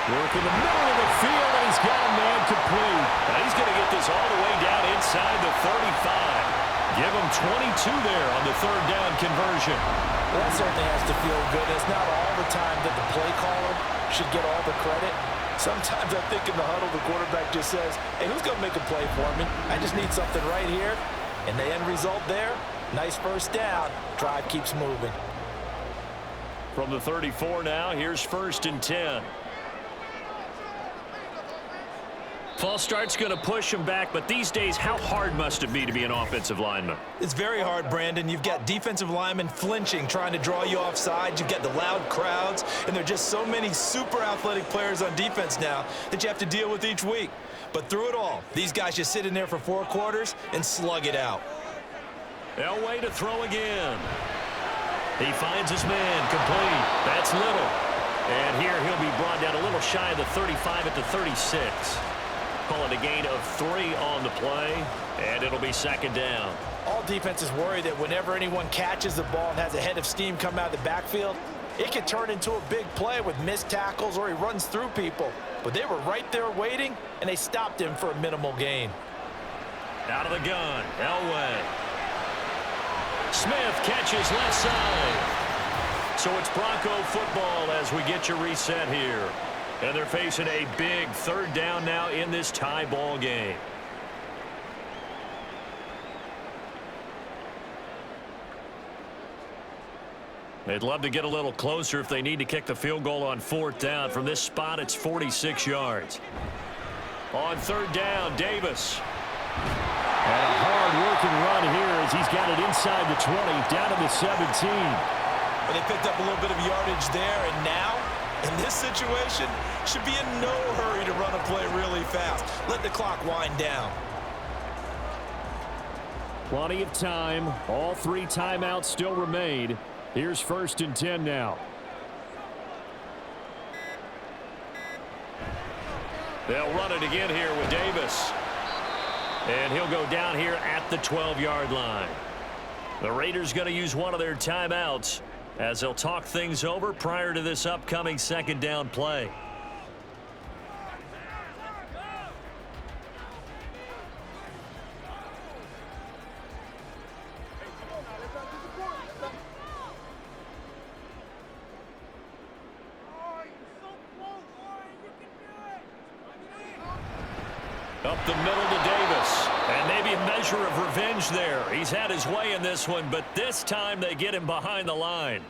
Work in the middle of the field, and he's got a man complete. Now he's going to get this all the way down inside the 35. Give him 22 there on the 3rd down conversion. Well, that certainly has to feel good. It's not all the time that the play caller should get all the credit. Sometimes I think in the huddle, the quarterback just says, hey, who's going to make a play for me? I just need something right here. And the end result there, nice 1st down. Drive keeps moving. From the 34 now, here's 1st and 10. False start's going to push him back, but these days, how hard must it be to be an offensive lineman? It's very hard, Brandon. You've got defensive linemen flinching, trying to draw you offside. You've got the loud crowds, and there are just so many super athletic players on defense now that you have to deal with each week. But through it all, these guys just sit in there for 4 quarters and slug it out. Elway to throw again. He finds his man complete. That's Little. And here he'll be brought down a little shy of the 35 at the 36. Call it a gain of 3 on the play, and it'll be 2nd down. All defenses worry that whenever anyone catches the ball and has a head of steam come out of the backfield, it can turn into a big play with missed tackles or he runs through people. But they were right there waiting, and they stopped him for a minimal gain. Out of the gun, Elway. Smith catches left side. So it's Bronco football as we get you reset here. And they're facing a big 3rd down now in this tie ball game. They'd love to get a little closer if they need to kick the field goal on 4th down. From this spot, it's 46 yards. On 3rd down, Davis. And a hard-working run here as he's got it inside the 20, down to the 17. But they picked up a little bit of yardage there, and now, in this situation, should be in no hurry to run a play really fast. Let the clock wind down. Plenty of time. All 3 timeouts still remain. Here's 1st and 10 now. They'll run it again here with Davis. And he'll go down here at the 12-yard line. The Raiders going to use one of their timeouts as they'll talk things over prior to this upcoming 2nd down play. Up the middle to Davis. And maybe a measure of revenge there. He's had his way in this one, but this time they get him behind the line.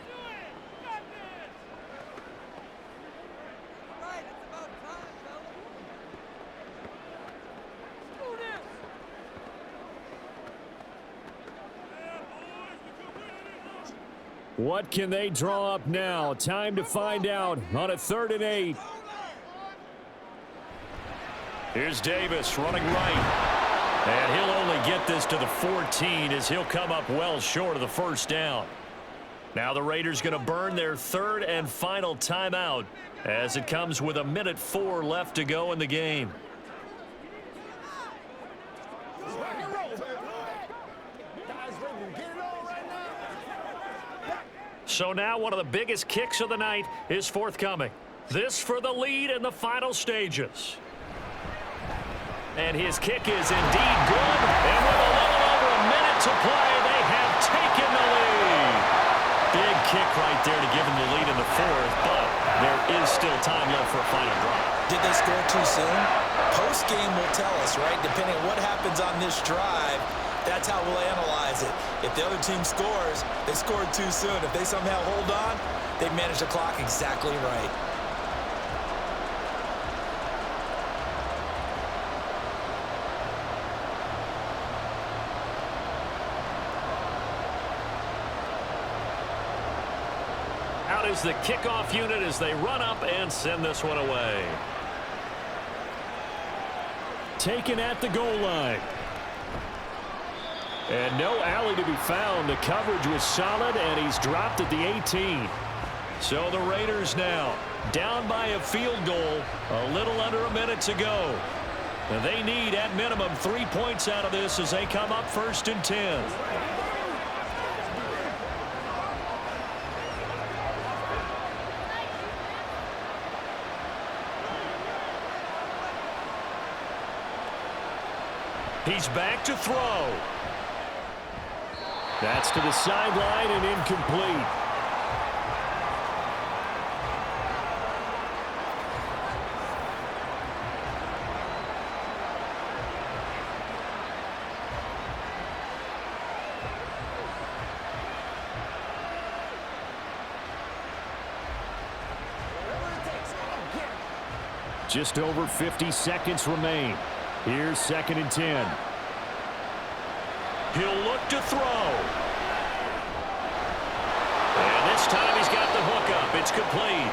What can they draw up now? Time to find out on a 3rd and 8. Here's Davis running right. And he'll only get this to the 14 as he'll come up well short of the 1st down. Now the Raiders going to burn their 3rd and final timeout as it comes with 1:04 left to go in the game. So now one of the biggest kicks of the night is forthcoming. This for the lead in the final stages. And his kick is indeed good. And with a little over a minute to play, they have taken the lead. Big kick right there to give them the lead in the fourth, but there is still time left for a final drive. Did they score too soon? Post-game will tell us, right? Depending on what happens on this drive, that's how we'll analyze it. If the other team scores, they scored too soon. If they somehow hold on, they manage the clock exactly right. Out is the kickoff unit as they run up and send this one away. Taken at the goal line. And no alley to be found. The coverage was solid, and he's dropped at the 18. So the Raiders now down by a field goal a little under a minute to go. And they need at minimum 3 points out of this as they come up 1st and 10. He's back to throw. That's to the sideline and incomplete. Just over 50 seconds remain. Here's 2nd and 10. He'll look to throw. And this time he's got the hook up. It's complete.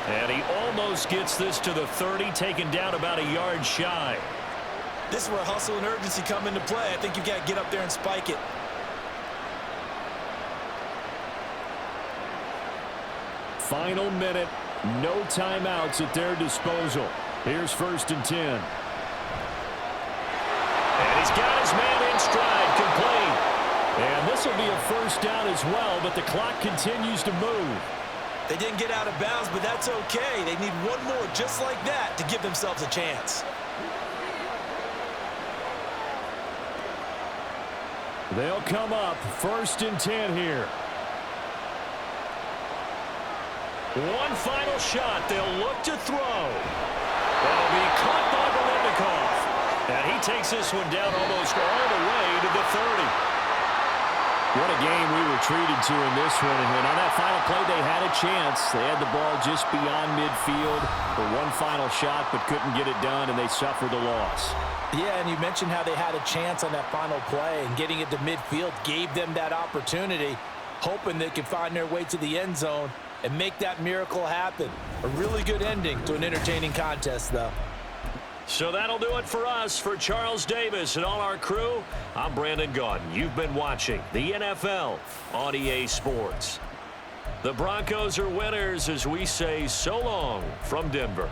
And he almost gets this to the 30, taken down about a yard shy. This is where hustle and urgency come into play. I think you've got to get up there and spike it. Final minute. No timeouts at their disposal. Here's 1st and 10. And he's got his man in stride, complete. And this will be a 1st down as well, but the clock continues to move. They didn't get out of bounds, but that's okay. They need one more just like that to give themselves a chance. They'll come up 1st and 10 here. One final shot. They'll look to throw. That'll be caught by Bolitnikoff. And he takes this one down almost all the way to the 30. What a game we were treated to in this one. And on that final play, they had a chance. They had the ball just beyond midfield for one final shot, but couldn't get it done, and they suffered the loss. Yeah, and you mentioned how they had a chance on that final play, and getting it to midfield gave them that opportunity, hoping they could find their way to the end zone and make that miracle happen. A really good ending to an entertaining contest, though. So that'll do it for us. For Charles Davis and all our crew, I'm Brandon Gaudin. You've been watching the NFL on EA Sports. The Broncos are winners as we say so long from Denver.